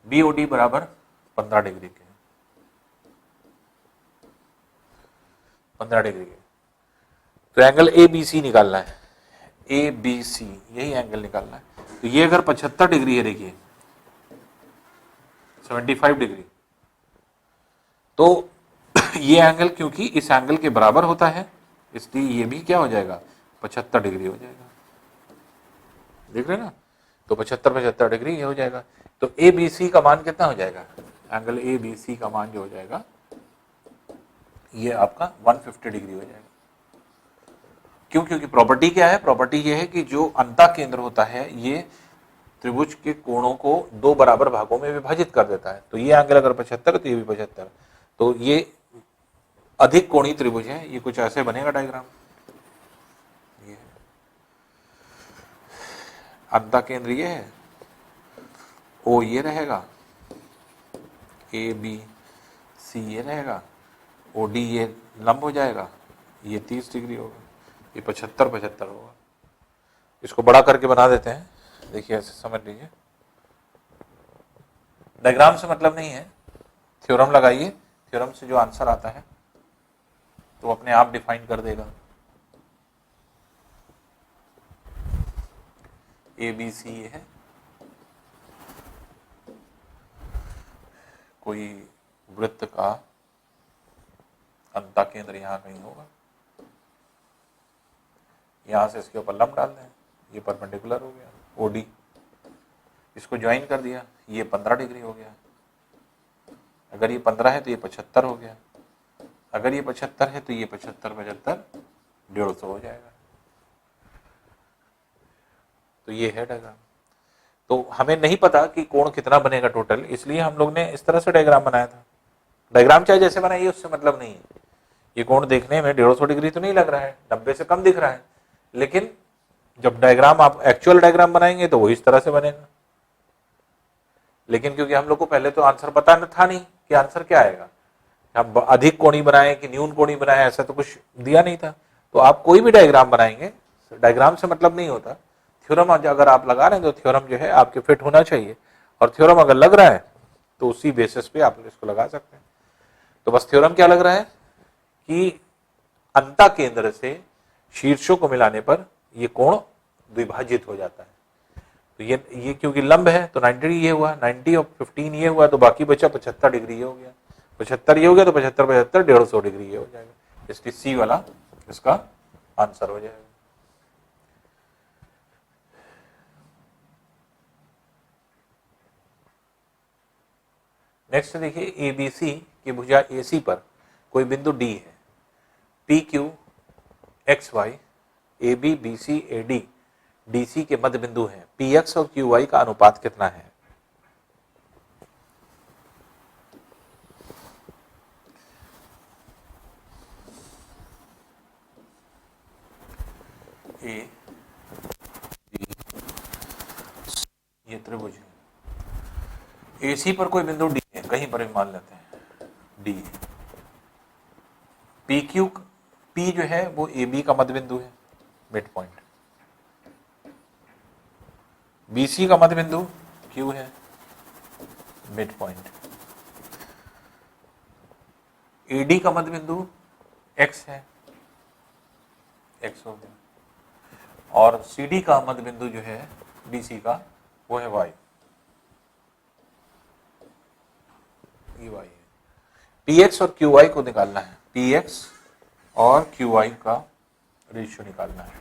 BOD बराबर 15 डिग्री के, 15 डिग्री के। तो एंगल ABC निकालना है, ABC यही एंगल निकालना है। तो ये अगर 75 डिग्री है, देखिए 75 डिग्री, तो ये एंगल क्योंकि इस एंगल के बराबर होता है इसलिए ये भी क्या हो जाएगा, 75 डिग्री हो जाएगा। देख रहे हैं ना, तो 75 डिग्री ये हो जाएगा। तो ABC का मान कितना हो जाएगा, एंगल ए बी सी का मान जो हो जाएगा ये आपका 150 डिग्री हो जाएगा। क्यों? क्योंकि प्रॉपर्टी क्या है? प्रॉपर्टी ये है कि जो अंता केंद्र होता है ये त्रिभुज के कोणों को दो बराबर भागों में विभाजित कर देता है। तो ये एंगल अगर 75 तो ये भी 75, तो ये अधिक कोणीय त्रिभुज है। ये कुछ ऐसे बनेगा डायग्राम। ये अंता केंद्र ये है, ओ ये रहेगा, ए बी सी ये रहेगा, ओ डी ये लंब हो जाएगा, ये 30 डिग्री होगा, ये 75 होगा। इसको बड़ा करके बना देते हैं। देखिए ऐसे समझ लीजिए, डायग्राम से मतलब नहीं है, थ्योरम लगाइए, थ्योरम से जो आंसर आता है तो अपने आप डिफाइन कर देगा। ए बी सी ये है, कोई वृत्त का अंता केंद्र यहां कहीं होगा, यहां से इसके ऊपर लंब डाल दें, ये परपेंडिकुलर हो गया, ओडी इसको ज्वाइन कर दिया, ये 15 डिग्री हो गया। अगर ये 15 है तो ये 75 हो गया, अगर ये 75 है तो ये 75 150 हो जाएगा। तो ये है डायग्राम। तो हमें नहीं पता कि कोण कितना बनेगा टोटल, इसलिए हम लोग ने इस तरह से डायग्राम बनाया था। डायग्राम चाहे जैसे बनाइए उससे मतलब नहीं है। ये कोण देखने में 150 डिग्री तो नहीं लग रहा है, 90 से कम दिख रहा है, लेकिन जब डायग्राम आप एक्चुअल डायग्राम बनाएंगे तो वो इस तरह से बनेगा। लेकिन क्योंकि हम लोग को पहले तो आंसर पता था नहीं कि आंसर क्या आएगा, हम अधिक कोणीय बनाए कि न्यून कोणीय बनाए ऐसा तो कुछ दिया नहीं था। तो आप कोई भी डायग्राम बनाएंगे, डायग्राम से मतलब नहीं होता, थ्योरम अगर आप लगा रहे हैं तो थ्योरम जो है आपके फिट होना चाहिए, और थ्योरम अगर लग रहा है तो उसी बेसिस पे आप इसको लगा सकते हैं। तो बस थ्योरम क्या लग रहा है कि अंता केंद्र से शीर्षों को मिलाने पर ये कोण द्विभाजित हो जाता है। तो ये क्योंकि लंब है तो 90 ये हुआ, 90 और 15 ये हुआ, तो बाकी बचा 75 डिग्री ये हो गया, 75 ये हो गया, तो 75 150 डिग्री ये हो जाएगा। इसलिए सी वाला इसका आंसर हो जाएगा। नेक्स्ट देखिए, एबीसी की भुजा एसी पर कोई बिंदु डी है, P Q X Y A B B C A D D C के मध्य बिंदु है, पी एक्स और क्यू वाई का अनुपात कितना है? ए बी ये त्रिभुज है, एसी पर कोई बिंदु डी है, कहीं पर भी मान लेते हैं डी है, पी क्यू पी जो है वो ए बी का मध्य बिंदु है, मिड पॉइंट, बीसी का मध्य बिंदु क्यू है, मिड पॉइंट, एडी का मध्य बिंदु एक्स है, एक्स हो गया, और सीडी का मध्य बिंदु जो है बीसी का वो है वाई, ये वाई है। पी एक्स और क्यू वाई को निकालना है, पी एक्स और क्यू वाई का रेशियो निकालना है।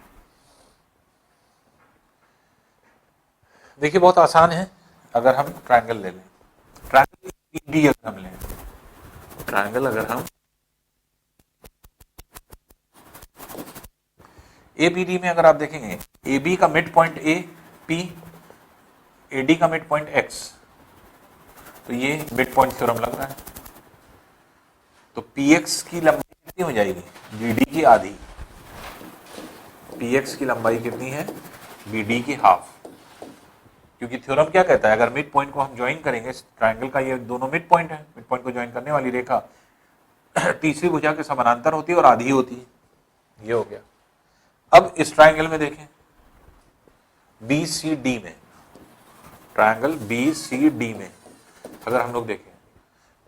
देखिए बहुत आसान है, अगर हम ट्रायंगल ले लें, ट्रायंगल एबीडी अगर हम लें, ट्रायंगल अगर हम एबीडी में अगर आप देखेंगे, एबी का mid point A P, A D का मिड पॉइंट एक्स, तो ये मिड पॉइंट थ्योरम लग रहा है। तो पी एक्स की लंबाई कितनी हो जाएगी? बीडी की आधी। पी एक्स की लंबाई कितनी है? बीडी की हाफ। क्योंकि थ्योरम क्या कहता है, अगर मिड पॉइंट को हम ज्वाइन करेंगे, ट्रायंगल का ये दोनों मिड पॉइंट है, मिड पॉइंट को ज्वाइन करने वाली रेखा तीसरी भुजा के समानांतर होती है और आधी होती है, ये हो गया। अब इस ट्रायंगल में देखें, बी सी डी में, ट्रायंगल बी सी डी में अगर हम लोग देखें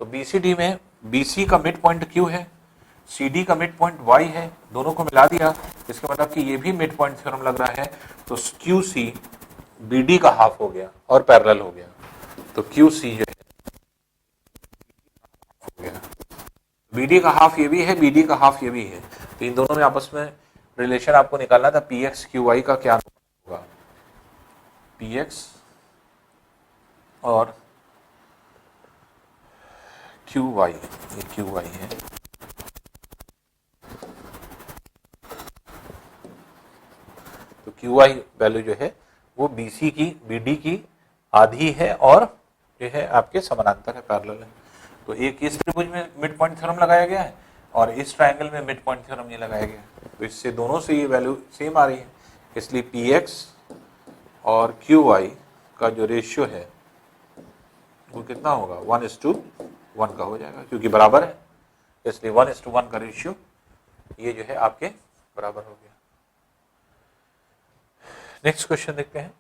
तो बी सी डी में BC का मिड पॉइंट Q है, CD का मिड पॉइंट Y है, दोनों को मिला दिया, इसका मतलब कि ये भी मिड पॉइंट थ्योरम लग रहा है। तो QC BD का हाफ हो गया और पैरेलल हो गया, तो QC जो है हो गया, BD का हाफ ये भी है, BD का हाफ ये भी है, तो इन दोनों में आपस में रिलेशन आपको निकालना था, PX QY का क्या होगा, PX और क्यू वाई, ये क्यू वाई है, तो क्यू वाई वैल्यू जो है वो बीसी की बीडी की आधी है और जो है आपके समानांतर है, पैरेलल है। तो एक इस त्रिभुज में मिड पॉइंट थ्योरम लगाया गया है और इस ट्रायंगल में मिड पॉइंट थ्योरम नहीं लगाया गया है, तो इससे दोनों से ये वैल्यू सेम आ रही है, इसलिए पी एक्स और क्यू वाई का जो रेशियो है वो कितना होगा, 1:1 का हो जाएगा, क्योंकि बराबर है, इसलिए 1:1 का रेशियो ये जो है आपके बराबर हो गया। नेक्स्ट क्वेश्चन देखते हैं।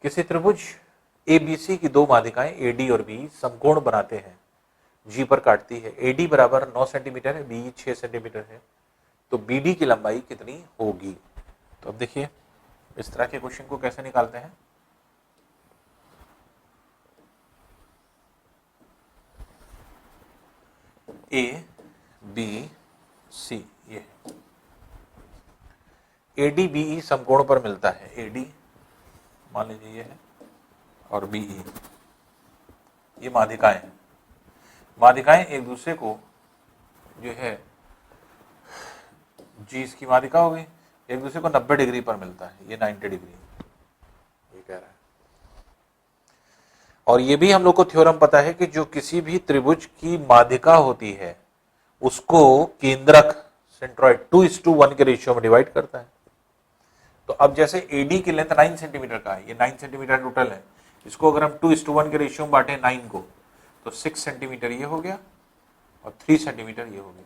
किसी त्रिभुज एबीसी की दो माध्यिकाएं एडी और बी समकोण बनाते हैं, जी पर काटती है, एडी बराबर 9 सेंटीमीटर है, बी 6 सेंटीमीटर है, तो बीडी की लंबाई कितनी होगी। तो अब देखिए इस तरह के क्वेश्चन को कैसे निकालते हैं। ए बी सी, ये एडी बीई समकोण पर मिलता है, एडी मान लीजिए ये है और बीई, ये माध्यिकाएं हैं, माध्यिकाएं एक दूसरे को जो है जी इसकी माध्यिका हो गई, एक दूसरे को 90 डिग्री पर मिलता है, ये 90 डिग्री ये कह रहा है। और ये भी हम लोग को थ्योरम पता है कि जो किसी भी त्रिभुज की माध्यिका होती है उसको केंद्रक सेंट्रॉइड 2:1 के रेशियो में डिवाइड करता है। तो अब जैसे एडी की लेंथ 9 सेंटीमीटर का है, ये 9 सेंटीमीटर टोटल है, इसको अगर हम 2:1 के रेशियो में बांटे 9 को, तो 6 सेंटीमीटर ये हो गया और 3 सेंटीमीटर ये हो गया,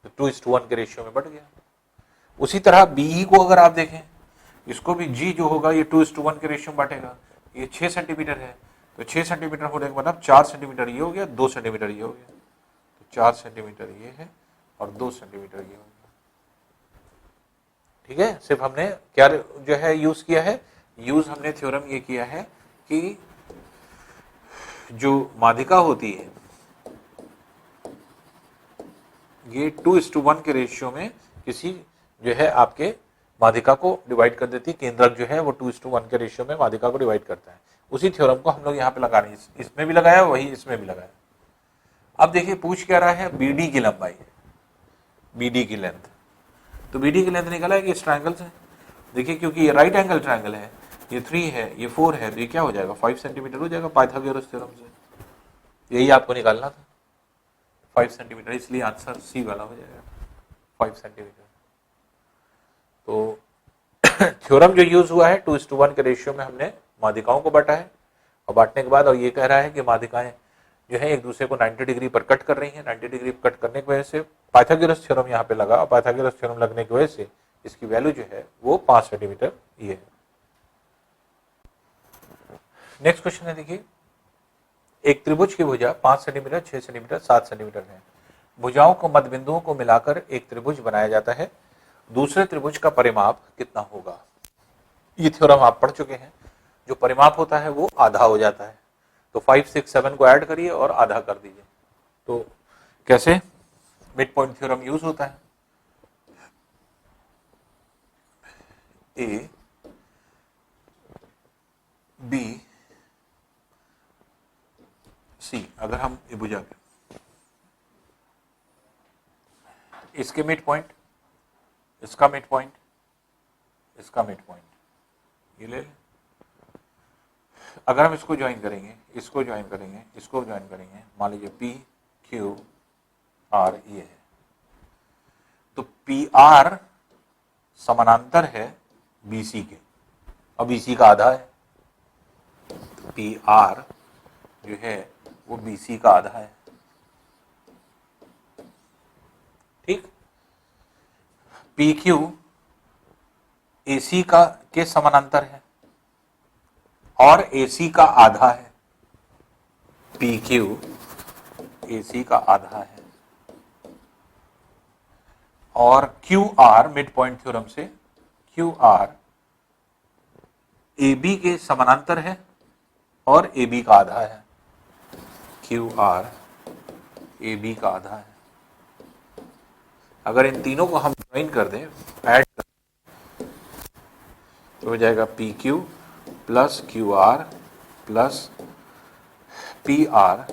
तो 2:1 के रेशियो में बढ़ गया। उसी तरह बीई को अगर आप देखें, इसको भी जी जो होगा ये 2:1 के रेशियो में बांटेगा, ये 6 सेंटीमीटर है, तो 6 सेंटीमीटर होने के मतलब 4 सेंटीमीटर ये हो गया, 2 सेंटीमीटर ये हो गया, तो 4 सेंटीमीटर ये है और 2 सेंटीमीटर ये हो गया। ठीक है, सिर्फ हमने क्या जो है यूज किया है, यूज हमने थ्योरम ये किया है कि जो माध्यिका होती है ये 2:1 के रेशियो में किसी जो है आपके माध्यिका को डिवाइड कर देती है, केंद्रक जो है वो 2:1 के रेशियो में माध्यिका को डिवाइड करता है। उसी थ्योरम को हम लोग यहाँ पे लगा रहे हैं, इसमें भी लगाया वही इसमें भी लगाया। अब देखिए पूछ क्या रहा है, बीडी की लंबाई, बीडी की लेंथ, तो बीडी की लेंथ निकला है कि इस ट्रायंगल से, देखिए क्योंकि ये राइट एंगल ट्रायंगल है, ये 3 है, ये 4 है, तो ये क्या हो जाएगा 5 सेंटीमीटर हो जाएगा पाइथागोरस थ्योरम से, यही आपको निकालना था 5 सेंटीमीटर, इसलिए आंसर सी वाला हो जाएगा 5 सेंटीमीटर। तो थ्योरम जो यूज हुआ है 2:1 के रेशियो में हमने माध्यिकाओं को बांटा है, और बांटने के बाद और ये कह रहा है कि माध्यिकाएं जो है एक दूसरे को 90 डिग्री पर कट कर रही हैं, 90 डिग्री कट करने की वजह से पाइथागोरस थ्योरम यहाँ पे लगा, और पाइथागोरस थ्योरम लगने की वजह से इसकी वैल्यू जो है वो 5 सेंटीमीटर ये है। नेक्स्ट क्वेश्चन है, देखिए एक त्रिभुज की भुजा 5 सेंटीमीटर, 6 सेंटीमीटर, 7 सेंटीमीटर है, भुजाओं को मध्य बिंदुओं को मिलाकर एक त्रिभुज बनाया जाता है, दूसरे त्रिभुज का परिमाप कितना होगा। ये थ्योरम आप पढ़ चुके हैं, जो परिमाप होता है वो आधा हो जाता है, तो 5, 6, 7 को ऐड करिए और आधा कर दीजिए। तो कैसे, मिड पॉइंट थ्योरम यूज होता है, ए बी सी, अगर हम ये भुजा इसके मिड पॉइंट, इसका मिड पॉइंट, इसका मिड पॉइंट ये ले लें, अगर हम इसको ज्वाइन करेंगे, इसको ज्वाइन करेंगे, इसको ज्वाइन करेंगे, मान लीजिए पी क्यू आर ये है, तो पी आर समानांतर है बीसी के, और बीसी का आधा है, तो पी आर जो है वो बीसी का आधा है। ठीक, पी क्यू एसी का के समानांतर है और एसी का आधा है, पी क्यू एसी का आधा है, और Q R mid point theorem से क्यू आर ए बी के समानांतर है और ए बी का आधा है, क्यू आर ए बी का आधा है। अगर इन तीनों को हम ज्वाइन कर दें, ऐड कर दें, तो हो जाएगा P Q plus Q R plus P R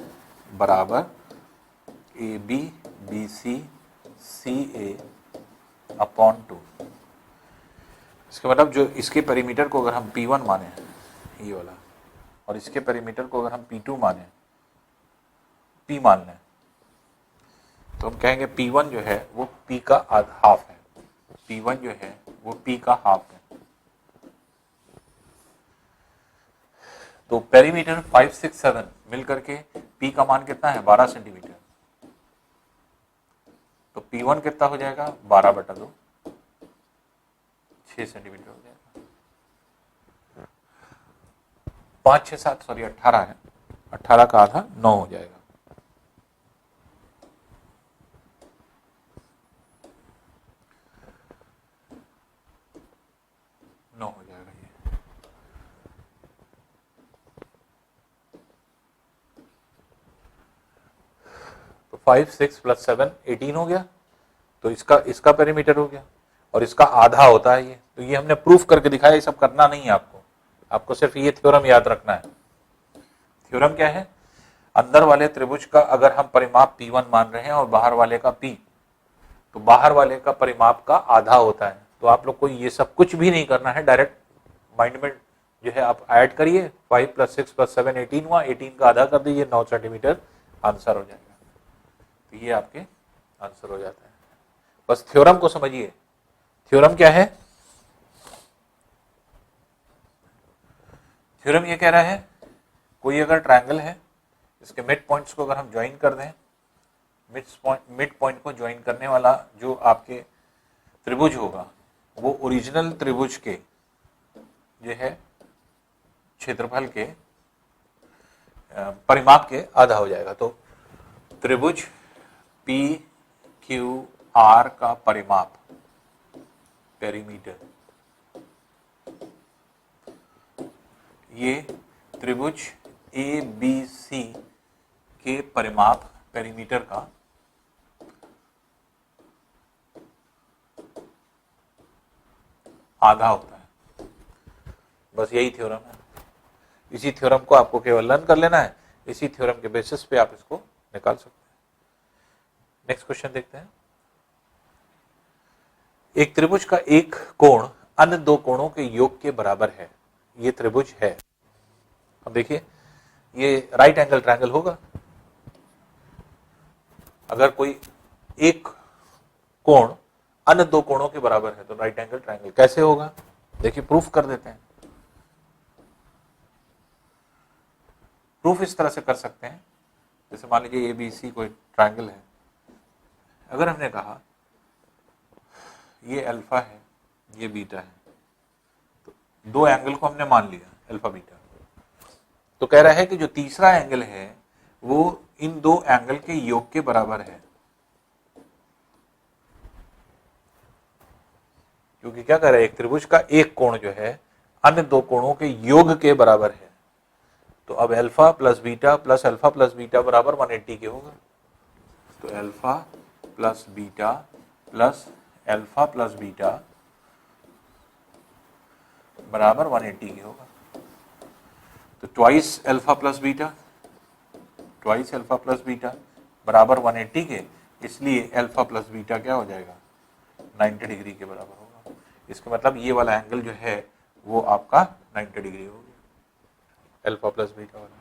बराबर A B B C C A upon 2। इसका मतलब जो इसके पेरीमीटर को अगर हम P1 माने, ये वाला, और इसके पेरीमीटर को अगर हम P2 माने, P मान लें, तो हम कहेंगे P1 जो है वो P का हाफ है, P1 जो है वो P का हाफ है। तो पेरीमीटर 5, 6, 7 मिलकर के P का मान कितना है 12 सेंटीमीटर। तो P1 कितना हो जाएगा 12/2, 6 सेंटीमीटर हो जाएगा। 5, 6, 7 सॉरी 18 है, 18 का आधा 9 हो जाएगा। हो जाएगा ये। तो 5, 6 प्लस 7 18 हो गया। तो इसका पेरीमीटर हो गया और इसका आधा होता है ये। तो ये हमने प्रूफ करके दिखाया, ये सब करना नहीं है आपको सिर्फ ये थ्योरम याद रखना है। थ्योरम क्या है? अंदर वाले त्रिभुज का अगर हम परिमाप P1 मान रहे हैं और बाहर वाले का P, तो बाहर वाले का परिमाप का आधा होता है। तो आप लोग को ये सब कुछ भी नहीं करना है, डायरेक्ट माइंड में जो है आप ऐड करिए, 5 + 6 + 7 18 हुआ, 18 का आधा कर दीजिए, 9 सेंटीमीटर आंसर हो जाएगा। तो ये आपके आंसर हो जाता है। बस थ्योरम को समझिए। थ्योरम क्या है? थ्योरम ये कह रहा है कोई अगर ट्रायंगल है, इसके मिड पॉइंट्स को अगर हम ज्वाइन कर दें, मिड पॉइंट को ज्वाइन करने वाला जो आपके त्रिभुज होगा वो ओरिजिनल त्रिभुज के जो है क्षेत्रफल के परिमाप के आधा हो जाएगा। तो त्रिभुज पी क्यू आर का परिमाप, पेरीमीटर, ये त्रिभुज ए बी सी के परिमाप, पेरीमीटर का आधा होता है। बस यही थ्योरम है। इसी थ्योरम को आपको केवल लर्न कर लेना है, इसी थ्योरम के बेसिस पे आप इसको निकाल सकते हैं। नेक्स्ट क्वेश्चन देखते हैं। एक त्रिभुज का एक कोण अन्य दो कोणों के योग के बराबर है। ये त्रिभुज है। अब देखिए ये राइट एंगल ट्रायंगल होगा। अगर कोई एक कोण अन्य दो कोणों के बराबर है तो राइट एंगल ट्रायंगल कैसे होगा? देखिए प्रूफ कर देते हैं। प्रूफ इस तरह से कर सकते हैं, जैसे मान लीजिए ए बी सी कोई ट्रायंगल है। अगर हमने कहा ये अल्फा है, ये बीटा है, तो दो एंगल को हमने मान लिया अल्फा बीटा, तो कह रहा है कि जो तीसरा एंगल है वो इन दो एंगल के योग के बराबर है। क्योंकि क्या कह रहा है, एक त्रिभुज का एक कोण जो है अन्य दो कोणों के योग के बराबर है। तो अब alpha plus beta plus alpha plus beta बराबर 180 के होगा। तो alpha plus beta plus alpha plus beta बराबर 180 के होगा। तो twice alpha plus beta, twice alpha plus beta बराबर 180 के, इसलिए अल्फा प्लस बीटा क्या हो जाएगा 90 डिग्री के बराबर होगा। इसका मतलब ये वाला एंगल जो है वो आपका 90 डिग्री हो गया, अल्फा प्लस बीटा वाला।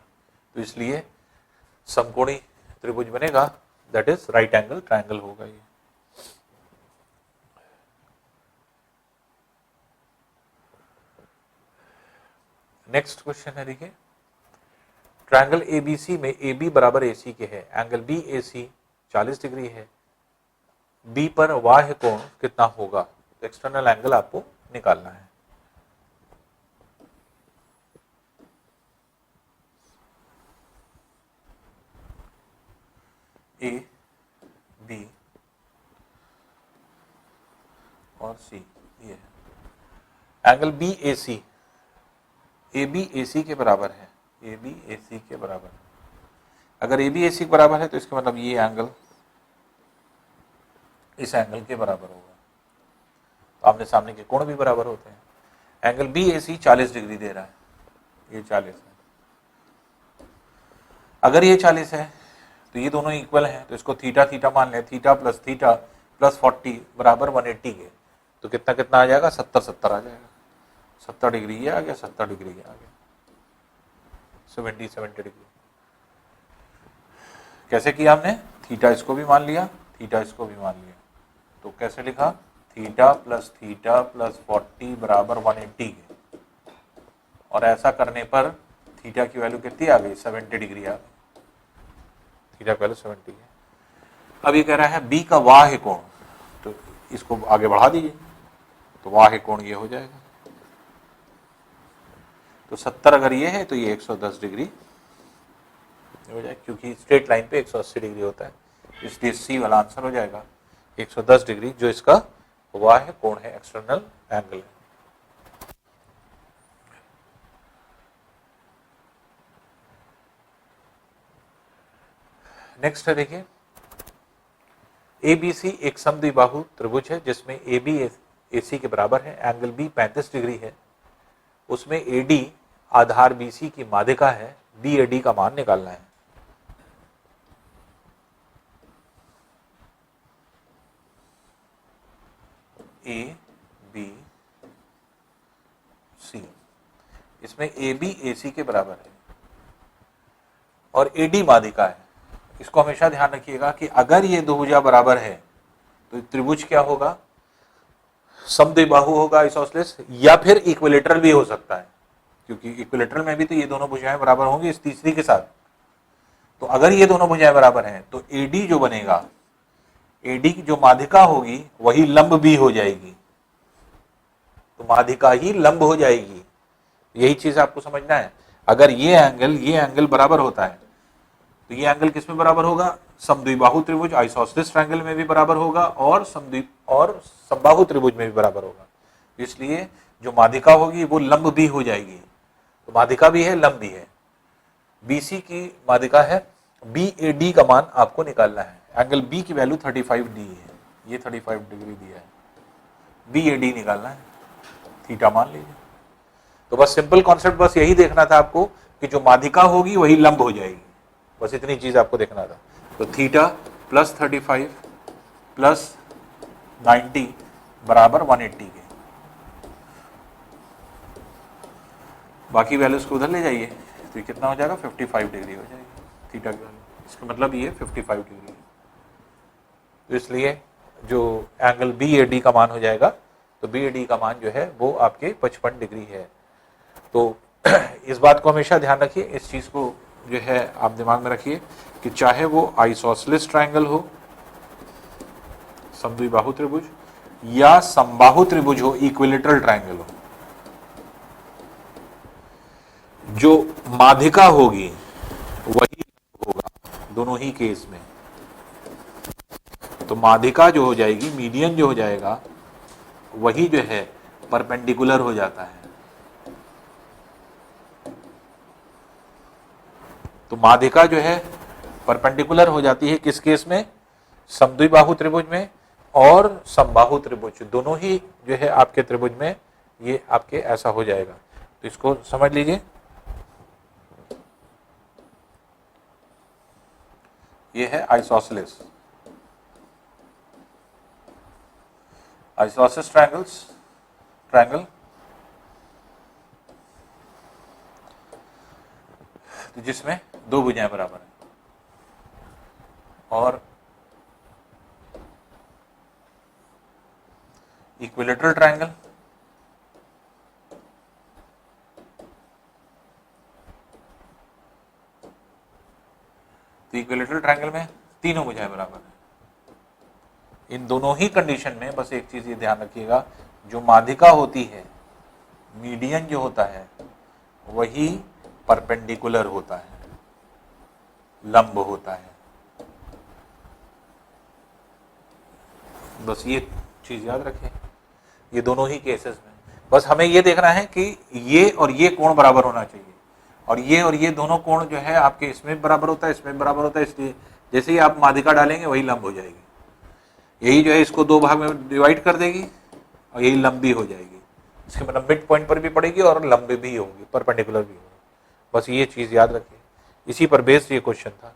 तो इसलिए समकोणी त्रिभुज बनेगा, that is right angle triangle होगा ये। नेक्स्ट क्वेश्चन है, देखिए ट्रायंगल एबीसी में AB बराबर AC के है, एंगल BAC 40 डिग्री है, B पर बाह्य कोण कितना होगा? तो एक्सटर्नल एंगल आपको निकालना है। A, B और C ये है। एंगल BAC AB AC के बराबर है, AB AC के बराबर। अगर AB AC के बराबर है तो इसका मतलब ये एंगल इस एंगल के बराबर होगा। तो आमने सामने के कोण भी बराबर होते हैं। एंगल BAC 40 डिग्री दे रहा है, ये 40 है। अगर ये 40 है तो ये दोनों इक्वल हैं, तो इसको थीटा थीटा मान लें, थीटा प्लस 40 बराबर 180 के, तो कितना कितना आ जाएगा, 70 70 आ जाएगा। 70 डिग्री ये आ गया, 70 डिग्री ये आ गया, 70 डिग्री। कैसे किया हमने, थीटा इसको भी मान लिया, थीटा इसको भी मान लिया, तो कैसे लिखा, थीटा प्लस 40 बराबर 180 के, और ऐसा करने पर थीटा की वैल्यू कितनी आ गई, 70 डिग्री आ गई, थीटा की वैल्यू 70 है। अब ये कह रहा है बी का वाह्य कोण, तो इसको आगे बढ़ा दीजिए, तो वाह्य कोण ये हो जाएगा, तो 70 अगर ये है तो ये 110 डिग्री हो जाए, क्योंकि स्ट्रेट लाइन पे 180 डिग्री होता है, इसलिए सी वाला आंसर हो जाएगा 110 डिग्री, जो इसका वाह्य कोण है, एक्सटर्नल एंगल है। नेक्स्ट है, देखिए एबीसी एक समद्विबाहु त्रिभुज है जिसमें AB AC के बराबर है, एंगल B 35 डिग्री है, उसमें AD आधार BC की माध्यिका है, BAD का मान निकालना है। ABC, इसमें AB AC के बराबर है और AD माध्यिका है। इसको हमेशा ध्यान रखिएगा कि अगर ये दो भुजा बराबर है तो त्रिभुज क्या होगा, समद्विबाहु होगा, आइसोसेलेस, या फिर इक्विलेटरल भी हो सकता है, क्योंकि इक्विलेटरल में भी तो ये दोनों भुजाएं बराबर होंगी इस तीसरी के साथ। तो अगर ये दोनों भुजाएं बराबर हैं तो AD जो बनेगा, AD की जो माध्यिका होगी वही लंब भी हो जाएगी, तो माध्यिका ही लंब हो जाएगी। यही चीज आपको समझना है। अगर ये एंगल बराबर होता है तो ये एंगल किस में बराबर होगा, समद्विबाहु त्रिभुज आइसोसेलेस ट्रायंगल में भी बराबर होगा और समबाहु त्रिभुज में भी बराबर होगा। इसलिए जो माध्यिका होगी वो लंब भी हो जाएगी, तो माध्यिका भी है, लंब भी है। BC की माध्यिका है, BAD का मान आपको निकालना है। एंगल B की वैल्यू 35 डी है, ये 35 डिग्री दिया है, BAD निकालना है, थीटा मान लीजिए। तो बस सिंपल कॉन्सेप्ट बस यही देखना था आपको कि जो माध्यिका होगी वही लंब हो जाएगी, बस इतनी चीज आपको देखना था। तो थीटा प्लस 35 प्लस 90 बराबर 180 के, बाकी वैल्यूज को उधर ले जाइए, तो ये कितना हो जाएगा, 55 डिग्री हो जाएगी थीटा की वैल्यू। इसका मतलब ये 55 डिग्री है, तो इसलिए जो एंगल BAD का मान हो जाएगा, तो BAD का मान जो है वो आपके 55 डिग्री है। तो इस बात को हमेशा ध्यान रखिए, इस चीज को जो है आप दिमाग में रखिए कि चाहे वो आइसोसेलेस ट्रायंगल हो, समद्विबाहु त्रिभुज, या समबाहु त्रिभुज हो, इक्विलेटरल ट्रायंगल हो, जो माध्यिका होगी वही होगा दोनों ही केस में। तो माध्यिका जो हो जाएगी, मीडियन जो हो जाएगा, वही जो है परपेंडिकुलर हो जाता है। तो माध्यिका जो है परपेंडिकुलर हो जाती है किस केस में, समद्विबाहु त्रिभुज में और समबाहु त्रिभुज, दोनों ही जो है आपके त्रिभुज में ये आपके ऐसा हो जाएगा। तो इसको समझ लीजिए, ये है आइसोसेलेस ट्रायंगल, तो जिसमें दो भुजाएं बराबर हैं, और इक्विलेटरल ट्रायंगल, तो इक्विलेटरल ट्रायंगल में तीनों भुजाएं बराबर हैं। इन दोनों ही कंडीशन में बस एक चीज ये ध्यान रखिएगा, जो माध्यिका होती है, मीडियन जो होता है, वही परपेंडिकुलर होता है, लंब होता है। बस ये चीज याद रखें, ये दोनों ही केसेस में बस हमें ये देखना है कि ये और ये कोण बराबर होना चाहिए, और ये दोनों कोण जो है आपके इसमें बराबर होता है, इसमें बराबर होता है, इसलिए जैसे ही आप माध्यिका डालेंगे वही लंब हो जाएगी। यही जो है इसको दो भाग में डिवाइड कर देगी और यही लंबी हो जाएगी। इसके मतलब मिड पॉइंट पर भी पड़ेगी और लंबी भी होगी, परपेंडिकुलर भी होगी। बस ये चीज़ याद रखिए, इसी पर बेस्ड ये क्वेश्चन था।